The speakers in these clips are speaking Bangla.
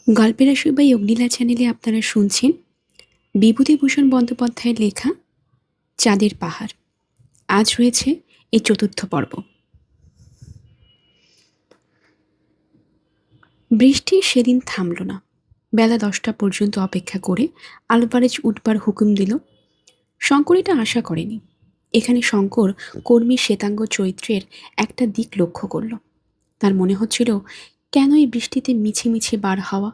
গল্পের আসর বা অগ্নিলা চ্যানেলে আপনারা শুনছেন বিভূতিভূষণ বন্দ্যোপাধ্যায়ের লেখা চাঁদের পাহাড়। আজ রয়েছে এই চতুর্থ পর্ব। বৃষ্টি সেদিন থামল না। বেলা 10টা পর্যন্ত অপেক্ষা করে আলভারেজ উঠবার হুকুম দিল। শঙ্কর এটা আশা করেনি। এখানে শঙ্কর কর্মী শ্বেতাঙ্গ চরিত্রের একটা দিক লক্ষ্য করল। তার মনে হচ্ছিল, কেন এই বৃষ্টিতে মিছিমিছি বার হওয়া?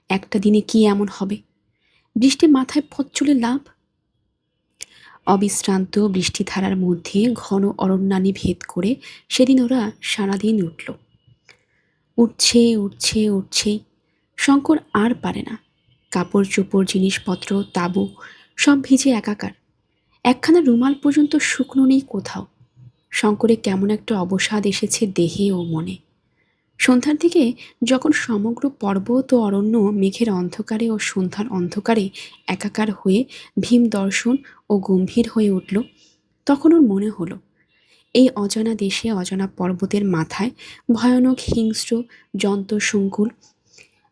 একটা দিনে কি এমন হবে? বৃষ্টি মাথায় ফচ্চলে লাভ। অবিশ্রান্ত বৃষ্টিধারার মধ্যে ঘন অরণ্যানী ভেদ করে সেদিন ওরা সারাদিন উঠল। উঠছে উঠছে উঠছেই। শঙ্কর আর পারে না। কাপড় চোপড় জিনিসপত্র তাঁবু সব ভিজে একাকার। একখানা রুমাল পর্যন্ত শুকনো নেই কোথাও। শঙ্করে কেমন একটা অবসাদ এসেছে দেহে ও মনে। সন্ধ্যার দিকে যখন সমগ্র পর্বত ও অরণ্য মেঘের অন্ধকারে ও সন্ধ্যার অন্ধকারে একাকার হয়ে ভীম দর্শন ও গম্ভীর হয়ে উঠল, তখন ওর মনে হলো, এই অজানা দেশে অজানা পর্বতের মাথায় ভয়ানক হিংস্র জন্তসংকুল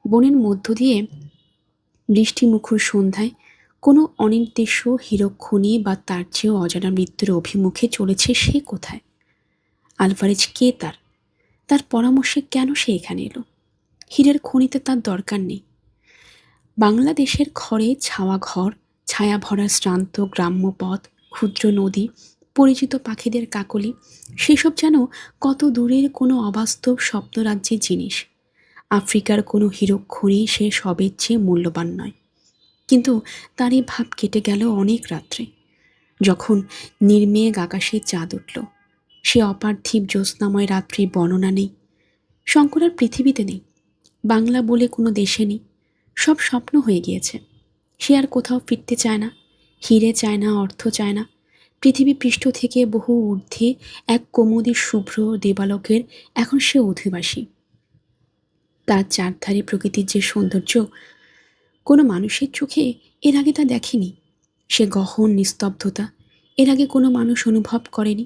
বনের মধ্য দিয়ে বৃষ্টিমুখর সন্ধ্যায় কোনো অনির্দেশ্য হীরকখনি বা তার চেয়েও অজানা মৃত্যুর অভিমুখে চলেছে সে কোথায়? আলভারেজ কে তার? তার পরামর্শে কেন সে এখানে এলো? হীরের খনিতে তার দরকার নেই। বাংলাদেশের ঘরে ছাওয়া ঘর, ছায়া ভরা শ্রান্ত গ্রাম্য পথ, ক্ষুদ্র নদী, পরিচিত পাখিদের কাকলি, সেসব যেন কত দূরের কোনো অবাস্তব স্বপ্নরাজ্যের জিনিস। আফ্রিকার কোনো হীরকখনি সে সবের চেয়ে মূল্যবান নয়। কিন্তু তার এই ভাব কেটে গেল অনেক রাত্রে, যখন নির্মেঘ আকাশে চাঁদ উঠল। সে অপার্থিব জ্যোৎস্নাময় রাত্রির বর্ণনা নেই। শঙ্কর আর পৃথিবীতে নেই, বাংলা বলে কোনো দেশে নেই। সব স্বপ্ন হয়ে গিয়েছে। সে আর কোথাও ফিরতে চায় না। হিরে চায় না, অর্থ চায় না। পৃথিবী পৃষ্ঠ থেকে বহু ঊর্ধ্বে এক কোমোদি শুভ্র দেবালোকের এখন সে অধিবাসী। তার চারধারে প্রকৃতির যে সৌন্দর্য, কোনো মানুষের চোখে এর আগে তা দেখেনি। সে গহন নিস্তব্ধতা এর আগে কোনো মানুষ অনুভব করেনি।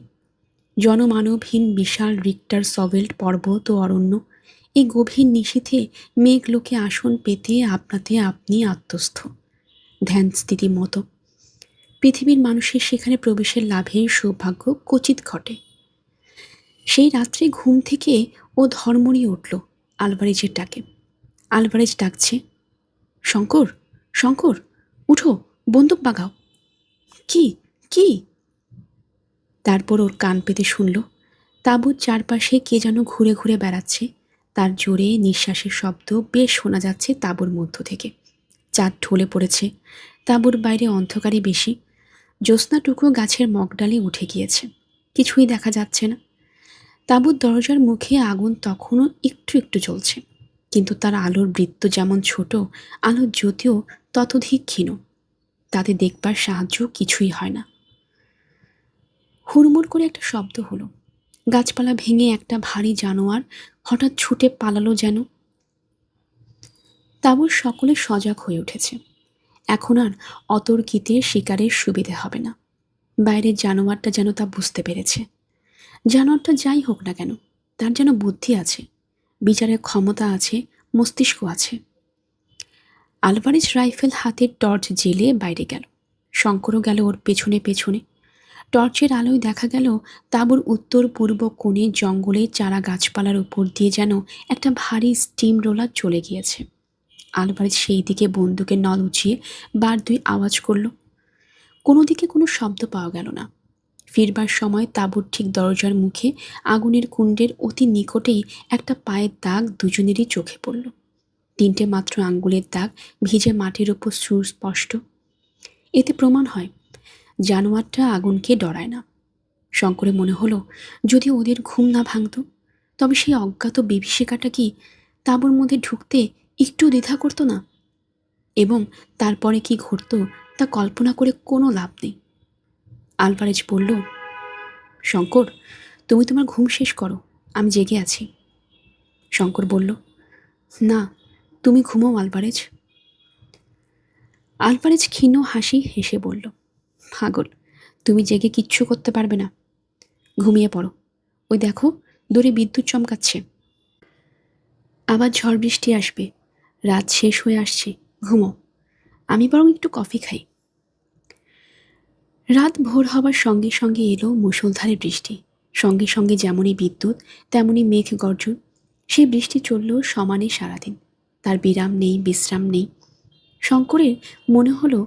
জনমানবহীন বিশাল রিক্টার সভেল্ট পর্বত ও অরণ্য, এই গভীর নিশীথে মেঘলোকে আসন পেতে আপনাতে আপনি আত্মস্থ, ধ্যান স্থিতি মতো। পৃথিবীর মানুষের সেখানে প্রবেশের লাভের সৌভাগ্য ক্বচিৎ ঘটে। সেই রাত্রে ঘুম থেকে ও ধর্মড়িয়ে উঠল আলভারেজের ডাকে। আলভারেজ ডাকছে, শঙ্কর, শঙ্কর, উঠো, বন্দুক বাগাও। কি কি? তারপর ওর কান পেতে শুনল, তাঁবুর চারপাশে কে যেন ঘুরে ঘুরে বেড়াচ্ছে। তার জোরে নিঃশ্বাসের শব্দ বেশ শোনা যাচ্ছে তাঁবুর মধ্য থেকে। চাঁদ ঢলে পড়েছে। তাঁবুর বাইরে অন্ধকারই বেশি। জ্যোৎস্নাটুকু গাছের মগডালে উঠে গিয়েছে। কিছুই দেখা যাচ্ছে না। তাঁবুর দরজার মুখে আগুন তখনও একটু একটু জ্বলছে, কিন্তু তার আলোর বৃত্ত যেমন ছোট, আলোর জ্যোতিও ততোধিক ক্ষীণ। তাতে দেখবার সাহায্য কিছুই হয় না। হুড়মুড় করে একটা শব্দ হলো। গাছপালা ভেঙে একটা ভারী জানোয়ার হঠাৎ ছুটে পালালো যেন। তাঁবুর সকলে সজাগ হয়ে উঠেছে। এখন আর অতর্কিতে শিকারের সুবিধে হবে না। বাইরের জানোয়ারটা যেন তা বুঝতে পেরেছে। জানোয়ারটা যাই হোক না কেন, তার যেন বুদ্ধি আছে, বিচারের ক্ষমতা আছে, মস্তিষ্ক আছে। আলভারেজ রাইফেল হাতে টর্চ জেলে বাইরে গেল। শঙ্করও গেল ওর পেছনে পেছনে। টর্চের আলোয় দেখা গেল তাঁবুর উত্তর পূর্ব কোণে জঙ্গলে চারা গাছপালার উপর দিয়ে যেন একটা ভারী স্টিম রোলার চলে গিয়েছে। আলভারেজ সেই দিকে বন্দুকের নল উঁচিয়ে বার দুই আওয়াজ করল। কোনো দিকে কোনো শব্দ পাওয়া গেল না। ফিরবার সময় তাঁবুর ঠিক দরজার মুখে আগুনের কুণ্ডের অতি নিকটেই একটা পায়ের দাগ দুজনেরই চোখে পড়ল। 3টে মাত্র আঙ্গুলের দাগ, ভিজে মাটির ওপর সুস্পষ্ট। এতে প্রমাণ হয় জানোয়ারটা আগুনকে ডরায় না। শঙ্করের মনে হলো, যদি ওদের ঘুম না ভাঙত, তবে সেই অজ্ঞাত বিভীষিকাটা কি তাঁবুর মধ্যে ঢুকতে একটু দ্বিধা করতো না? এবং তারপরে কি ঘটত তা কল্পনা করে কোনো লাভ নেই। আলভারেজ বলল, শঙ্কর, তুমি তোমার ঘুম শেষ করো, আমি জেগে আছি। শঙ্কর বলল, না, তুমি ঘুমাও আলভারেজ। আলভারেজ ক্ষীণ হাসি হেসে বলল, পাগল, তুমি জেগে কিচ্ছু করতে পারবে না। ঘুমিয়ে পড়ো। ওই দেখো, দূরে বিদ্যুৎ চমকাচ্ছে। আবার ঝড় বৃষ্টি আসবে। রাত শেষ হয়ে আসছে, ঘুমো, আমি বরং একটু কফি খাই। রাত ভোর হবার সঙ্গে সঙ্গে এলো মুষলধারে বৃষ্টি। সঙ্গে সঙ্গে যেমনই বিদ্যুৎ, তেমনি মেঘ গর্জন। সেই বৃষ্টি চলল সমানে সারাদিন। তার বিরাম নেই, বিশ্রাম নেই। শঙ্করের মনে হলো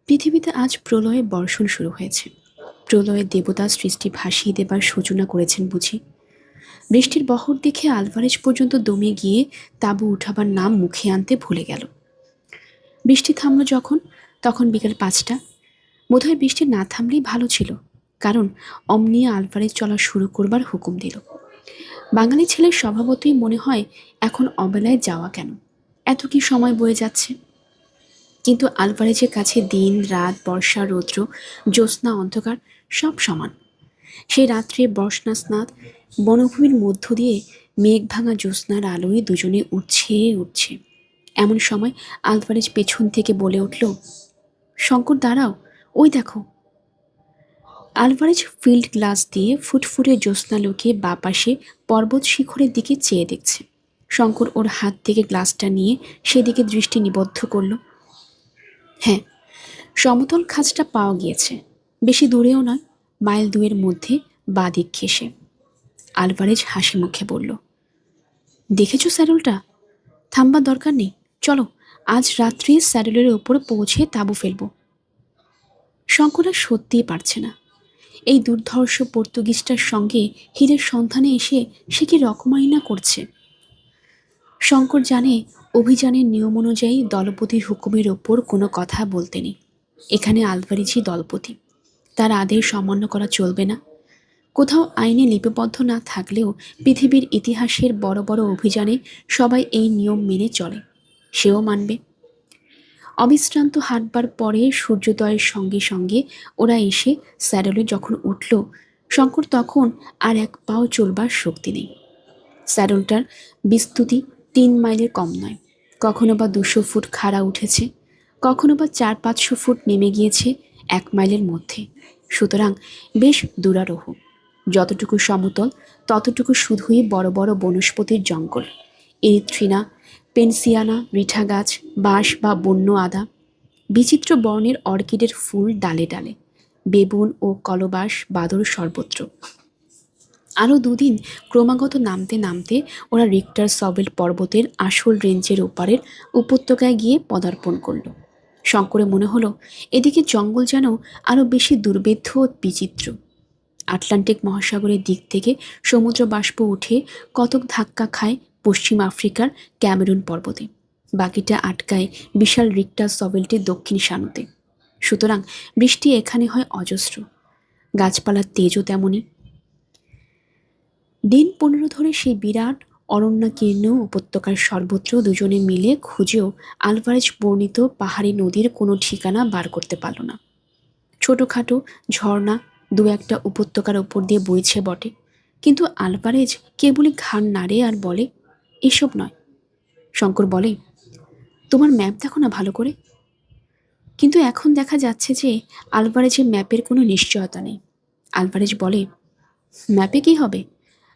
পৃথিবীতে আজ প্রলয়ের বর্ষণ শুরু হয়েছে। প্রলয়ের দেবতা সৃষ্টি ভাসিয়ে দেবার সূচনা করেছেন বুঝি। বৃষ্টির বহর দেখে আলভারেজ পর্যন্ত দমে গিয়ে তাঁবু উঠাবার নাম মুখে আনতে ভুলে গেল। বৃষ্টি থামল যখন, তখন বিকেল 5টা। বোধহয় বৃষ্টি না থামলেই ভালো ছিল, কারণ অমনি আলভারেজ চলা শুরু করবার হুকুম দিল। বাঙালি ছেলের স্বভাবতই মনে হয় এখন অবেলায় যাওয়া কেন, এত কি সময় বয়ে যাচ্ছে। কিন্তু আলভারেজের কাছে দিন রাত, বর্ষা রৌদ্র, জ্যোৎস্না অন্ধকার সব সমান। সেই রাত্রে বর্ষনা স্নাত বনভূমির মধ্য দিয়ে মেঘ ভাঙা জ্যোৎস্নার আলোয় দুজনে উঠছে উঠছে। এমন সময় আলভারেজ পেছন থেকে বলে উঠল, শঙ্কর দাঁড়াও, ওই দেখো। আলভারেজ ফিল্ড গ্লাস দিয়ে ফুটফুটে জ্যোৎস্নালোকে বাপাশে পর্বত শিখরের দিকে চেয়ে দেখছে। শঙ্কর ওর হাত থেকে গ্লাসটা নিয়ে সেদিকে দৃষ্টি নিবদ্ধ করল। হ্যাঁ, সমতল খাঁজটা পাওয়া গিয়েছে, বেশি দূরেও নয়, মাইল 2 মধ্যে বাদিক ঘেঁষে। আলভারেজ হাসি মুখে বলল, দেখেছো স্যাডেলটা? থামবার দরকার নেই, চলো আজ রাত্রি স্যাডেলের ওপর পৌঁছে তাঁবু ফেলব। শঙ্কর আর সত্যিই পারছে না। এই দুর্ধর্ষ পর্তুগিজটার সঙ্গে হীরের সন্ধানে এসে সে কি রকমাইনা করছে। শঙ্কর জানে অভিযানের নিয়ম অনুযায়ী দলপতির হুকুমের ওপর কোনো কথা বলতে নেই। এখানে আলভারেজই দলপতি, তার আদেশ অমান্য করা চলবে না। কোথাও আইনে লিপিবদ্ধ না থাকলেও পৃথিবীর ইতিহাসের বড় বড় অভিযানে সবাই এই নিয়ম মেনে চলে, সেও মানবে। অবিশ্রান্ত হাঁটবার পরে সূর্যোদয়ের সঙ্গে সঙ্গে ওরা এসে স্যাডেলে যখন উঠল, শঙ্কর তখন আর এক পাও চলবার শক্তি নেই। স্যাডেলটার বিস্তুতি 3 মাইলের কম নয়, কখনো বা 200 ফুট খাড়া উঠেছে, কখনো বা 400-500 ফুট নেমে গিয়েছে 1 মাইলের মধ্যে। সুতরাং বেশ দুরারোহ। যতটুকু সমতল ততটুকু শুধুই বড় বড় বনস্পতির জঙ্গল, এরিথ্রিনা, পেনসিয়ানা, রিঠা গাছ, বাঁশ বা বন্য আদা, বিচিত্র বর্ণের অর্কিডের ফুল ডালে ডালে, বেবুন ও কলবাস বাদর সর্বত্র। আরও 2 দিন ক্রমাগত নামতে নামতে ওরা রিক্টার সবেল পর্বতের আসল রেঞ্জের ওপারের উপত্যকায় গিয়ে পদার্পণ করল। শঙ্করে মনে হলো এদিকে জঙ্গল যেন আরও বেশি দুর্ভেদ্য ও বিচিত্র। আটলান্টিক মহাসাগরের দিক থেকে সমুদ্র বাষ্প উঠে কতক ধাক্কা খায় পশ্চিম আফ্রিকার ক্যামেরুন পর্বতে, বাকিটা আটকায় বিশাল রিক্টার সবেলটির দক্ষিণ সানুতে। সুতরাং বৃষ্টি এখানে হয় অজস্র, গাছপালার তেজও তেমনই। দিন 15 ধরে সেই বিরাট অরণ্যাকীর্ণ উপত্যকার সর্বত্র দুজনে মিলে খুঁজেও আলভারেজ বর্ণিত পাহাড়ি নদীর কোনো ঠিকানা বার করতে পারল না। ছোটোখাটো ঝর্ণা 2-1টা উপত্যকার ওপর দিয়ে বইছে বটে, কিন্তু আলভারেজ কেবলই ঘাড় নাড়ে আর বলে, এসব নয়। শঙ্কর বলে, তোমার ম্যাপ দেখো না ভালো করে। কিন্তু এখন দেখা যাচ্ছে যে আলভারেজের ম্যাপের কোনো নিশ্চয়তা নেই। আলভারেজ বলে, ম্যাপে কি হবে?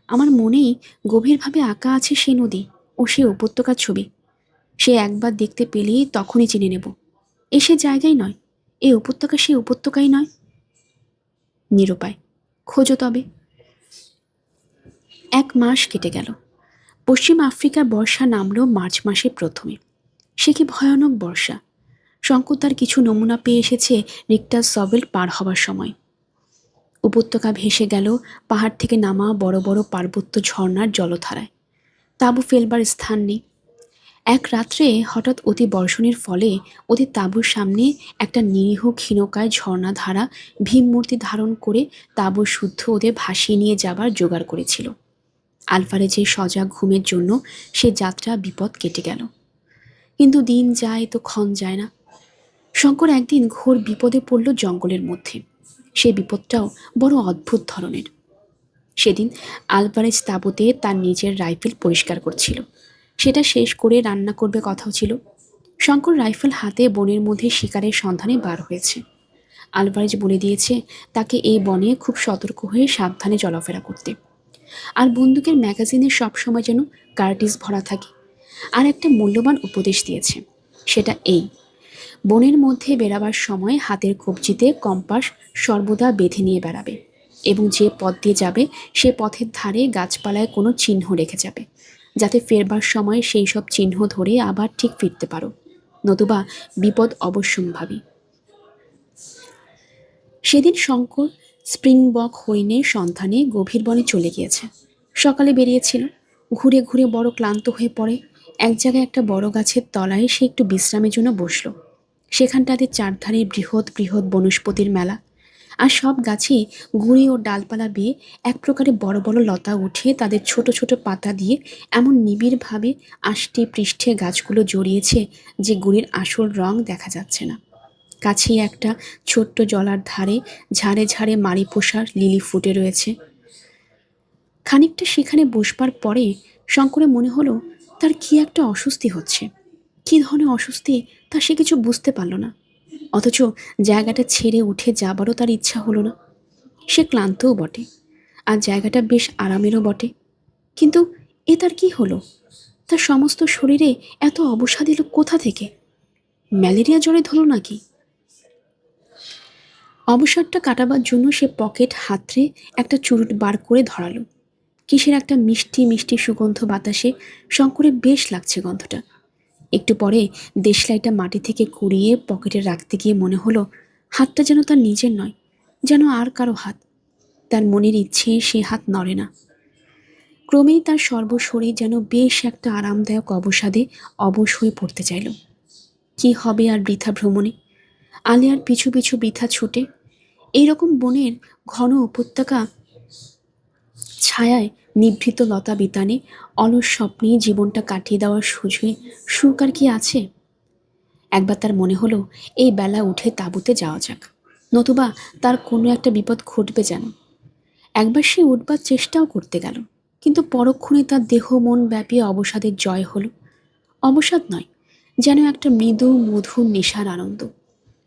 আমার মনেই গভীরভাবে আঁকা আছে সে নদী ও সে উপত্যকার ছবি। সে একবার দেখতে পেলেই তখনই চিনে নেব। এ সে জায়গায় নয়, এ উপত্যকা সে উপত্যকাই নয়। নিরুপায়, খোঁজো তবে। 1 মাস কেটে গেল। পশ্চিম আফ্রিকার বর্ষা নামল মার্চ মাসে প্রথমে। সে কি ভয়ানক বর্ষা! শঙ্কর তার কিছু নমুনা পেয়ে এসেছে রিক্টার সবেল পার হবার সময়। উপত্যকা ভেসে গেল পাহাড় থেকে নামা বড় বড় পার্বত্য ঝর্ণার জলধারায়। তাঁবু ফেলবার স্থান নেই। এক রাত্রে হঠাৎ অতি বর্ষণের ফলে ওদের তাঁবুর সামনে একটা নিরীহ ক্ষীণকায় ঝর্ণাধারা ভীমমূর্তি ধারণ করে তাঁবু শুদ্ধ ওদের ভাসিয়ে নিয়ে যাবার জোগাড় করেছিল। আলভারেজের সজাগ ঘুমের জন্য সে যাত্রা বিপদ কেটে গেল। কিন্তু দিন যায় তো ক্ষণ যায় না। শঙ্কর একদিন ঘোর বিপদে পড়ল জঙ্গলের মধ্যে। সে বিপদটাও বড় অদ্ভুত ধরনের। সেদিন আলভারেজ তাঁবুতে তার নিজের রাইফেল পরিষ্কার করছিল। সেটা শেষ করে রান্না করবে কথাও ছিল। শঙ্কর রাইফেল হাতে বনের মধ্যে শিকারের সন্ধানে বার হয়েছে। আলভারেজ বলে দিয়েছে তাকে এই বনে খুব সতর্ক হয়ে সাবধানে চলাফেরা করতে। আর বন্দুকের ম্যাগাজিনে সবসময় যেন কার্টিজ ভরা থাকে, আর একটা মূল্যবান উপদেশ দিয়েছে। সেটা এই: বনের মধ্যে বেড়াবার সময় হাতের কবজিতে কম্পাস সর্বদা বেঁধে নিয়ে বেড়াবে, এবং যে পথ দিয়ে যাবে সে পথের ধারে গাছপালায় কোনো চিহ্ন রেখে যাবে, যাতে ফেরবার সময় সেই সব চিহ্ন ধরে আবার ঠিক ফিরতে পারো, নতুবা বিপদ অবশ্যম্ভাবী। সেদিন শঙ্কর স্প্রিংবক হরিণের সন্ধানে গভীর বনে চলে গিয়েছে। সকালে বেরিয়েছিল, ঘুরে ঘুরে বড় ক্লান্ত হয়ে পড়ে এক জায়গায় একটা বড় গাছের তলায় সে একটু বিশ্রামের জন্য বসলো। সেখানটাতে চারধারে বৃহৎ বৃহৎ বনস্পতির মেলা, আর সব গাছে গুঁড়ি ও ডালপালা বেয়ে এক প্রকারে বড় বড় লতা উঠে তাদের ছোট ছোট পাতা দিয়ে এমন নিবিড়ভাবে আষ্টে পৃষ্ঠে গাছগুলো জড়িয়েছে যে গুঁড়ির আসল রং দেখা যাচ্ছে না। কাছেই একটা ছোট্ট জলার ধারে ঝাড়ে ঝাড়ে মারি পোষার লিলি ফুটে রয়েছে। খানিকটা সেখানে বসবার পরে শঙ্করের মনে হলো তার কি একটা অস্বস্তি হচ্ছে। কী ধরনের অস্বস্তি তা সে কিছু বুঝতে পারল না, অথচ জায়গাটা ছেড়ে উঠে যাবারও তার ইচ্ছা হলো না। সে ক্লান্তও বটে, আর জায়গাটা বেশ আরামেরও বটে, কিন্তু এ তার কি হলো? তার সমস্ত শরীরে এত অবসাদ এলো কোথা থেকে? ম্যালেরিয়া জ্বরে ধরল নাকি? অবসাদটা কাটাবার জন্য সে পকেট হাতড়ে একটা চুরুট বার করে ধরালো। কিসের একটা মিষ্টি মিষ্টি সুগন্ধ বাতাসে শঙ্করের বেশ লাগছে গন্ধটা। একটু পরে দেশলাইটা মাটি থেকে কুড়িয়ে পকেটে রাখতে গিয়ে মনে হলো হাতটা যেন তার নিজের নয়, যেন আর কারো হাত। তার মনের ইচ্ছে সে হাত নড়ে না। ক্রমেই তার সর্বশরীর যেন বেশ একটা আরামদায়ক অবসাদে অবশ হয়ে পড়তে চাইল। কি হবে আর বৃথা ভ্রমণে, আলিয়ার পিছু পিছু বৃথা ছুটে, এইরকম বনের ঘন উপত্যকা ছায়ায় নিভৃত লতা বিতানে অলস স্বপ্নেই জীবনটা কাটিয়ে দেওয়ার সুখ আর কি আছে? একবার তার মনে হলো এই বেলা উঠে তাঁবুতে যাওয়া যাক, নতুবা তার কোনো একটা বিপদ ঘটবে যেন। একবার সে উঠবার চেষ্টাও করতে গেল, কিন্তু পরক্ষণে তার দেহ মন ব্যাপী অবসাদের জয় হলো। অবসাদ নয়, যেন একটা মৃদু মধুর নেশার আনন্দ।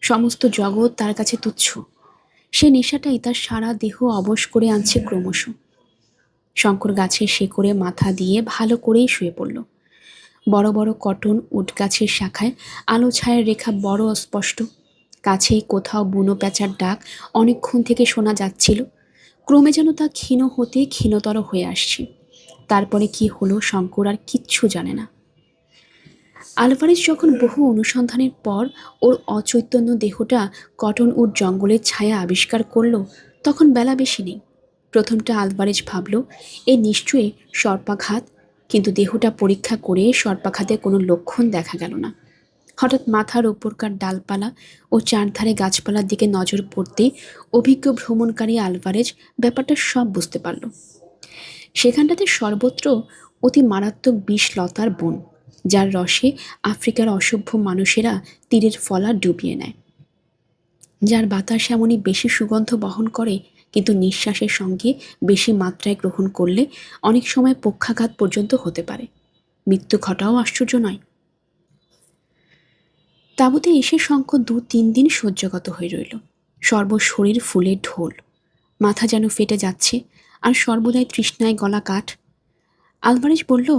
সমস্ত জগৎ তার কাছে তুচ্ছ। সে নেশাটাই তার সারা দেহ অবশ করে আনছে ক্রমশ। শঙ্কর গাছের শেকড়ে মাথা দিয়ে ভালো করেই শুয়ে পড়ল। বড় বড় কটন উট গাছের শাখায় আলো ছায়ার রেখা বড় অস্পষ্ট। কাছেই কোথাও বুনো প্যাঁচার ডাক অনেকক্ষণ থেকে শোনা যাচ্ছিল। ক্রমে যেন তা ক্ষীণ হতে ক্ষীণতর হয়ে আসছে। তারপরে কি হলো শঙ্কর আর কিচ্ছু জানে না। আলভারেজ যখন বহু অনুসন্ধানের পর ওর অচৈতন্য দেহটা কটন উড জঙ্গলের ছায়া আবিষ্কার করল, তখন বেলা বেশি নেই। প্রথমটা আলভারেজ ভাবল এ নিশ্চয়ই সর্পাঘাত, কিন্তু দেহটা পরীক্ষা করে সর্পাঘাতের কোনো লক্ষণ দেখা গেল না। হঠাৎ মাথার ওপরকার ডালপালা ও চারধারে গাছপালার দিকে নজর পড়তেই অভিজ্ঞ ভ্রমণকারী আলভারেজ ব্যাপারটা সব বুঝতে পারল। সেখানটাতে সর্বত্র অতি মারাত্মক বিষ লতার বন, যার রসে আফ্রিকার অসভ্য মানুষেরা তীরের ফলা ডুবিয়ে নেয়, যার বাতাস এমনই বেশি সুগন্ধ বহন করে, কিন্তু নিঃশ্বাসের সঙ্গে বেশি মাত্রায় গ্রহণ করলে অনেক সময় পক্ষাঘাত পর্যন্ত হতে পারে। মৃত্যু ঘটাও আশ্চর্য নয়। তাঁবুতে এসে শঙ্কর 2-3 দিন সহ্যগত হয়ে রইল। সর্বশরীর ফুলে ঢোল, মাথা যেন ফেটে যাচ্ছে, আর সর্বদাই তৃষ্ণায় গলা কাঠ। আলভারেজ বলল,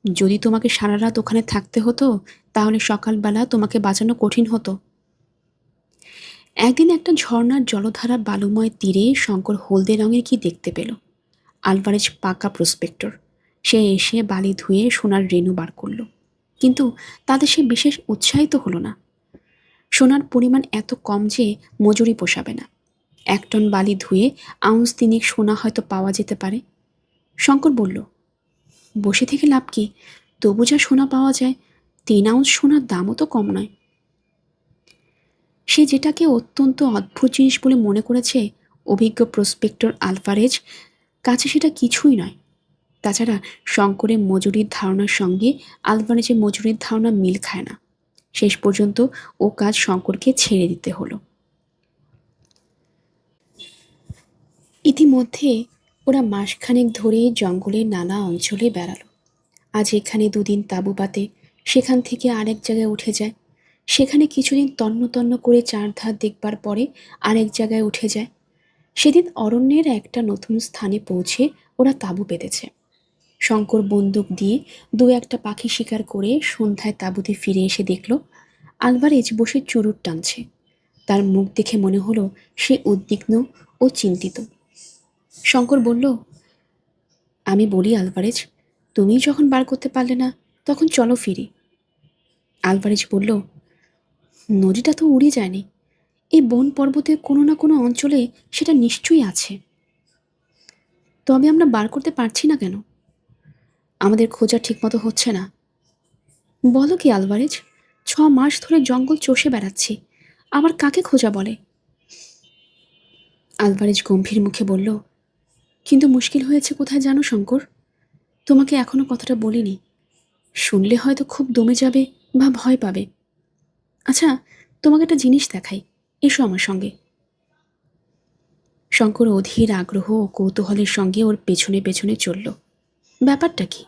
যদি তোমাকে সারা রাত ওখানে থাকতে হতো তাহলে সকালবেলা তোমাকে বাঁচানো কঠিন হতো। একদিন একটা ঝর্ণার জলধারা বালুময় তীরে শঙ্কর হলদে রঙের কি দেখতে পেল। আলভারেজ পাকা প্রসপেক্টর, সে এসে বালি ধুয়ে সোনার রেণু বার করল, কিন্তু তাতে সে বিশেষ উৎসাহিত হলো না। সোনার পরিমাণ এত কম যে মজুরি পোষাবে না। 1 টন বালি ধুয়ে আউন্স 3 সোনা হয়তো পাওয়া যেতে পারে। শঙ্কর বলল, বসে থেকে লাভ কি, তবু যা সোনা পাওয়া যায় 3 আউন্স সোনার দামও তো কম নয়। সে যেটাকে অত্যন্ত অদ্ভুত জিনিস বলে মনে করেছে অভিজ্ঞ প্রসপেক্টর আলভারেজ কাছে সেটা কিছুই নয়। তাছাড়া শঙ্করের মজুরির ধারণার সঙ্গে আলভারেজের মজুরির ধারণা মিল খায় না। শেষ পর্যন্ত ও কাজ শঙ্করকে ছেড়ে দিতে হলো। ইতিমধ্যে ওরা মাসখানেক ধরে জঙ্গলের নানা অঞ্চলে বেড়ালো। আজ এখানে 2 দিন তাঁবু পাতে, সেখান থেকে আরেক জায়গায় উঠে যায়, সেখানে কিছুদিন তন্ন তন্ন করে চারধার দেখবার পরে আরেক জায়গায় উঠে যায়। সেদিন অরণ্যের একটা নতুন স্থানে পৌঁছে ওরা তাঁবু পেতেছে। শঙ্কর বন্দুক দিয়ে দু একটা পাখি শিকার করে সন্ধ্যায় তাঁবুতে ফিরে এসে দেখল আলভারেজ বসে চুরুট টানছে। তার মুখ দেখে মনে হলো সে উদ্বিগ্ন ও চিন্তিত। শঙ্কর বলল, আমি বলি আলভারেজ, তুমি যখন বার করতে পারলে না তখন চলো ফিরি। আলভারেজ বলল, নদীটা তো উড়ে যায়নি, এই বন পর্বতের কোনো না কোনো অঞ্চলে সেটা নিশ্চয়ই আছে। তবে আমরা বার করতে পারছি না কেন? আমাদের খোঁজা ঠিকমতো হচ্ছে না। বলো কি আলভারেজ, 6 মাস ধরে জঙ্গল চষে বেড়াচ্ছি, আবার কাকে খোঁজা বলে? আলভারেজ গম্ভীর মুখে বলল, কিন্তু মুশকিল হয়েছে কোথায় জানো শঙ্কর? তোমাকে এখনো কথাটা বলিনি। শুনলে হয়তো খুব দমে যাবে বা ভয় পাবে। আচ্ছা, তোমাকে একটা জিনিস দেখাই, এসো আমার সঙ্গে। শঙ্কর অধীর আগ্রহ ও কৌতূহলের সঙ্গে ওর পেছনে পেছনে চলল। ব্যাপারটা কি?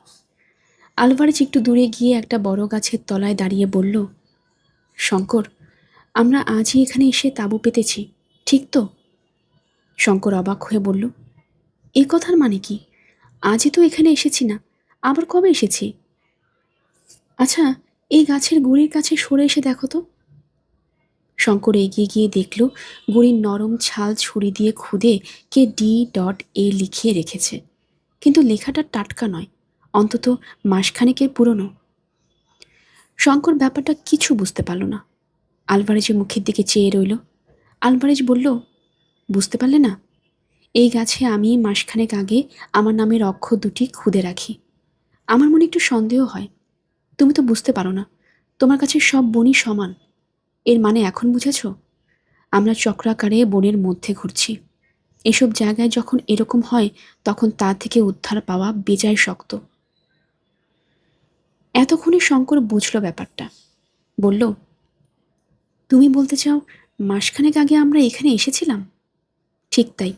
আলভারেজ একটু দূরে গিয়ে একটা বড় গাছের তলায় দাঁড়িয়ে বলল, শঙ্কর, আমরা আজই এখানে এসে তাঁবু পেতেছি, ঠিক তো? শঙ্কর অবাক হয়ে বলল, এ কথার মানে কি? আজই তো এখানে এসেছি না, আবার কবে এসেছি? আচ্ছা, এই গাছের গুড়ির কাছে সরে এসে দেখো তো। শঙ্কর এগিয়ে গিয়ে দেখল গুড়ির নরম ছাল ছুরি দিয়ে খুদে কে ডি.এ লিখিয়ে রেখেছে, কিন্তু লেখাটা টাটকা নয়, অন্তত মাসখানেকের পুরনো। শঙ্কর ব্যাপারটা কিছু বুঝতে পারল না। আলভারেজের মুখের দিকে চেয়ে রইল। আলভারেজ বলল, বুঝতে পারলে না? এই গাছে আমি মাসখানেক আগে আমার নামের অক্ষর দুটি খুদে রাখি। আমার মনে একটু সন্দেহ হয়। তুমি তো বুঝতে পারো না, তোমার কাছে সব বনই সমান। এর মানে এখন বুঝেছ? আমরা চক্রাকারে বনের মধ্যে ঘুরছি। এসব জায়গায় যখন এরকম হয় তখন তা থেকে উদ্ধার পাওয়া বেজায় শক্ত। এতক্ষণে শঙ্কর বুঝল ব্যাপারটা। বলল, তুমি বলতে চাও মাসখানেক আগে আমরা এখানে এসেছিলাম? ঠিক তাই।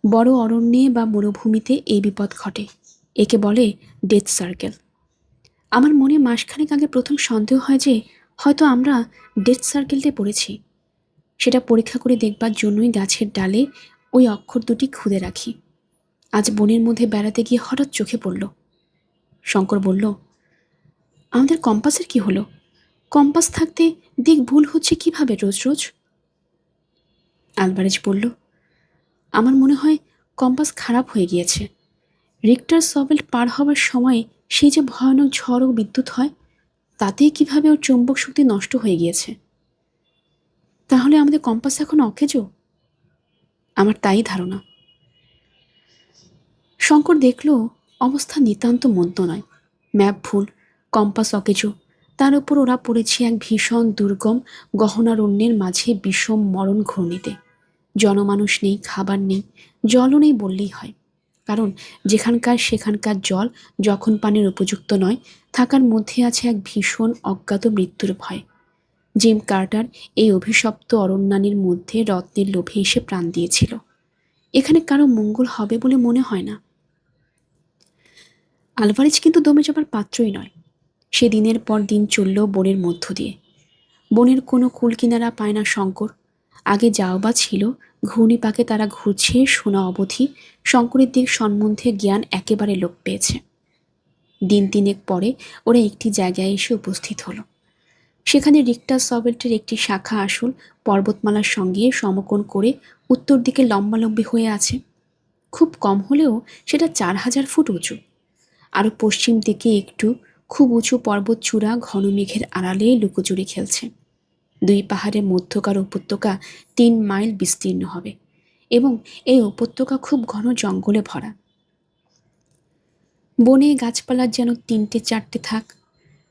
বড় অরণ্যে বা মরুভূমিতে এই বিপদ ঘটে। একে বলে ডেথ সার্কেল। আমার মনে মাসখানেক আগে প্রথম সন্দেহ হয় যে হয়তো আমরা ডেথ সার্কেলতে পড়েছি। সেটা পরীক্ষা করে দেখবার জন্যই গাছের ডালে ওই অক্ষর দুটি খুদে রাখি। আজ বনের মধ্যে বেড়াতে গিয়ে হঠাৎ চোখে পড়ল। শঙ্কর বলল, আমাদের কম্পাসের কি হলো? কম্পাস থাকতে দিক ভুল হচ্ছে কিভাবে রোজ রোজ? আলভারেজ বলল, আমার মনে হয় কম্পাস খারাপ হয়ে গিয়েছে। রিক্টার সবেল পার হওয়ার সময় সেই যে ভয়ানক ঝড় ও বিদ্যুৎ হয়, তাতেই কিভাবে ওর চৌম্বক শক্তি নষ্ট হয়ে গিয়েছে। তাহলে আমাদের কম্পাস এখন অকেজো? আমার তাই ধারণা। শঙ্কর দেখল অবস্থা নিতান্ত মন্দ নয়। ম্যাপ ভুল, কম্পাস অকেজো, তার উপর ওরা পড়েছে এক ভীষণ দুর্গম গহনারণ্যের মাঝে বিষম মরণ ঘূর্ণিতে। জনমানুষ নেই, খাবার নেই, জলও নেই বললেই হয়। কারণ যেখানকার সেখানকার জল যখন পানের উপযুক্ত নয়, থাকার মধ্যে আছে এক ভীষণ অজ্ঞাত মৃত্যুর ভয়। জিম কার্টার এই অভিশপ্ত অরণ্যানীর মধ্যে রত্নের লোভে এসে প্রাণ দিয়েছিল। এখানে কারো মঙ্গল হবে বলে মনে হয় না। আলভারেজ কিন্তু দমে যাবার পাত্রই নয়। সে দিনের পর দিন চলল বনের মধ্য দিয়ে। বনের কোনো কুলকিনারা পায় না শঙ্কর। আগে যাও বা ছিল, ঘূর্ণিপাকে তারা ঘুরছে শোনা অবধি শঙ্করের দিক সম্বন্ধে জ্ঞান একেবারে লোপ পেয়েছে। দিন তিনেক পরে ওরা একটি জায়গায় এসে উপস্থিত হলো। সেখানে রিক্টার সবেল্টের একটি শাখা আসল পর্বতমালার সঙ্গে সমকোণ করে উত্তর দিকে লম্বালম্বী হয়ে আছে। খুব কম হলেও সেটা 4000 ফুট উঁচু। আরও পশ্চিম দিকে একটু খুব উঁচু পর্বত চূড়া ঘন মেঘের আড়ালে লুকোচুরি খেলছে। দুই পাহাড়ের মধ্যকার উপত্যকা 3 মাইল বিস্তীর্ণ হবে এবং এই উপত্যকা খুব ঘন জঙ্গলে ভরা। বনে গাছপালার যেন 3-4টে থাক।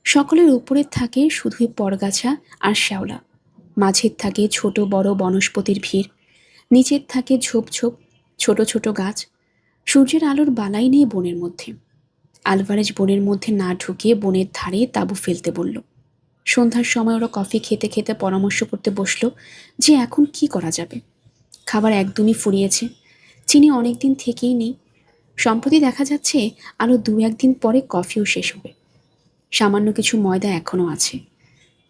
সকলের উপরে থাকে শুধুই পরগাছা আর শ্যাওলা। মাঝের থাকে ছোট বড় বনস্পতির ভিড়। নিচের থাকে ঝোপ ঝোপ ছোট ছোট গাছ। সূর্যের আলোর বালাই নেই বনের মধ্যে। আলভারেজ বনের মধ্যে না ঢুকে বনের ধারে তাঁবু ফেলতে বলল। সন্ধ্যার সময় ওরা কফি খেতে খেতে পরামর্শ করতে বসলো যে এখন কি করা যাবে। খাবার একদমই ফুরিয়েছে, চিনি অনেক দিন থেকেই নেই। সম্প্রতি দেখা যাচ্ছে আরও 2-1 দিন পরে কফিও শেষ হবে। সামান্য কিছু ময়দা এখনও আছে,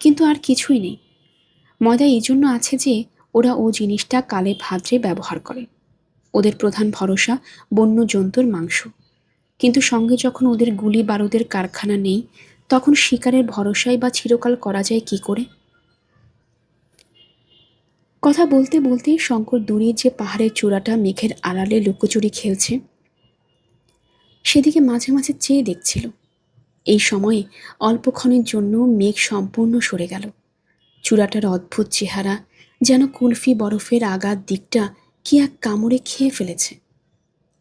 কিন্তু আর কিছুই নেই। ময়দা এই জন্য আছে যে ওরা ও জিনিসটা কালে ভাদ্রে ব্যবহার করে। ওদের প্রধান ভরসা বন্য জন্তুর মাংস, কিন্তু সঙ্গে যখন ওদের গুলি বারুদের কারখানা নেই, তখন শিকারের ভরসায় বা চিরকাল করা যায় কি করে? কথা বলতে বলতে শঙ্কর দূরে যে পাহাড়ের চূড়াটা মেঘের আড়ালে লুকোচুরি খেলছে, সেদিকে মাঝে মাঝে চেয়ে দেখছিল। এই সময়ে অল্পক্ষণের জন্য মেঘ সম্পূর্ণ সরে গেল। চূড়াটার অদ্ভুত চেহারা, যেন কুলফি বরফের আগার দিকটা কি এক কামড়ে খেয়ে ফেলেছে।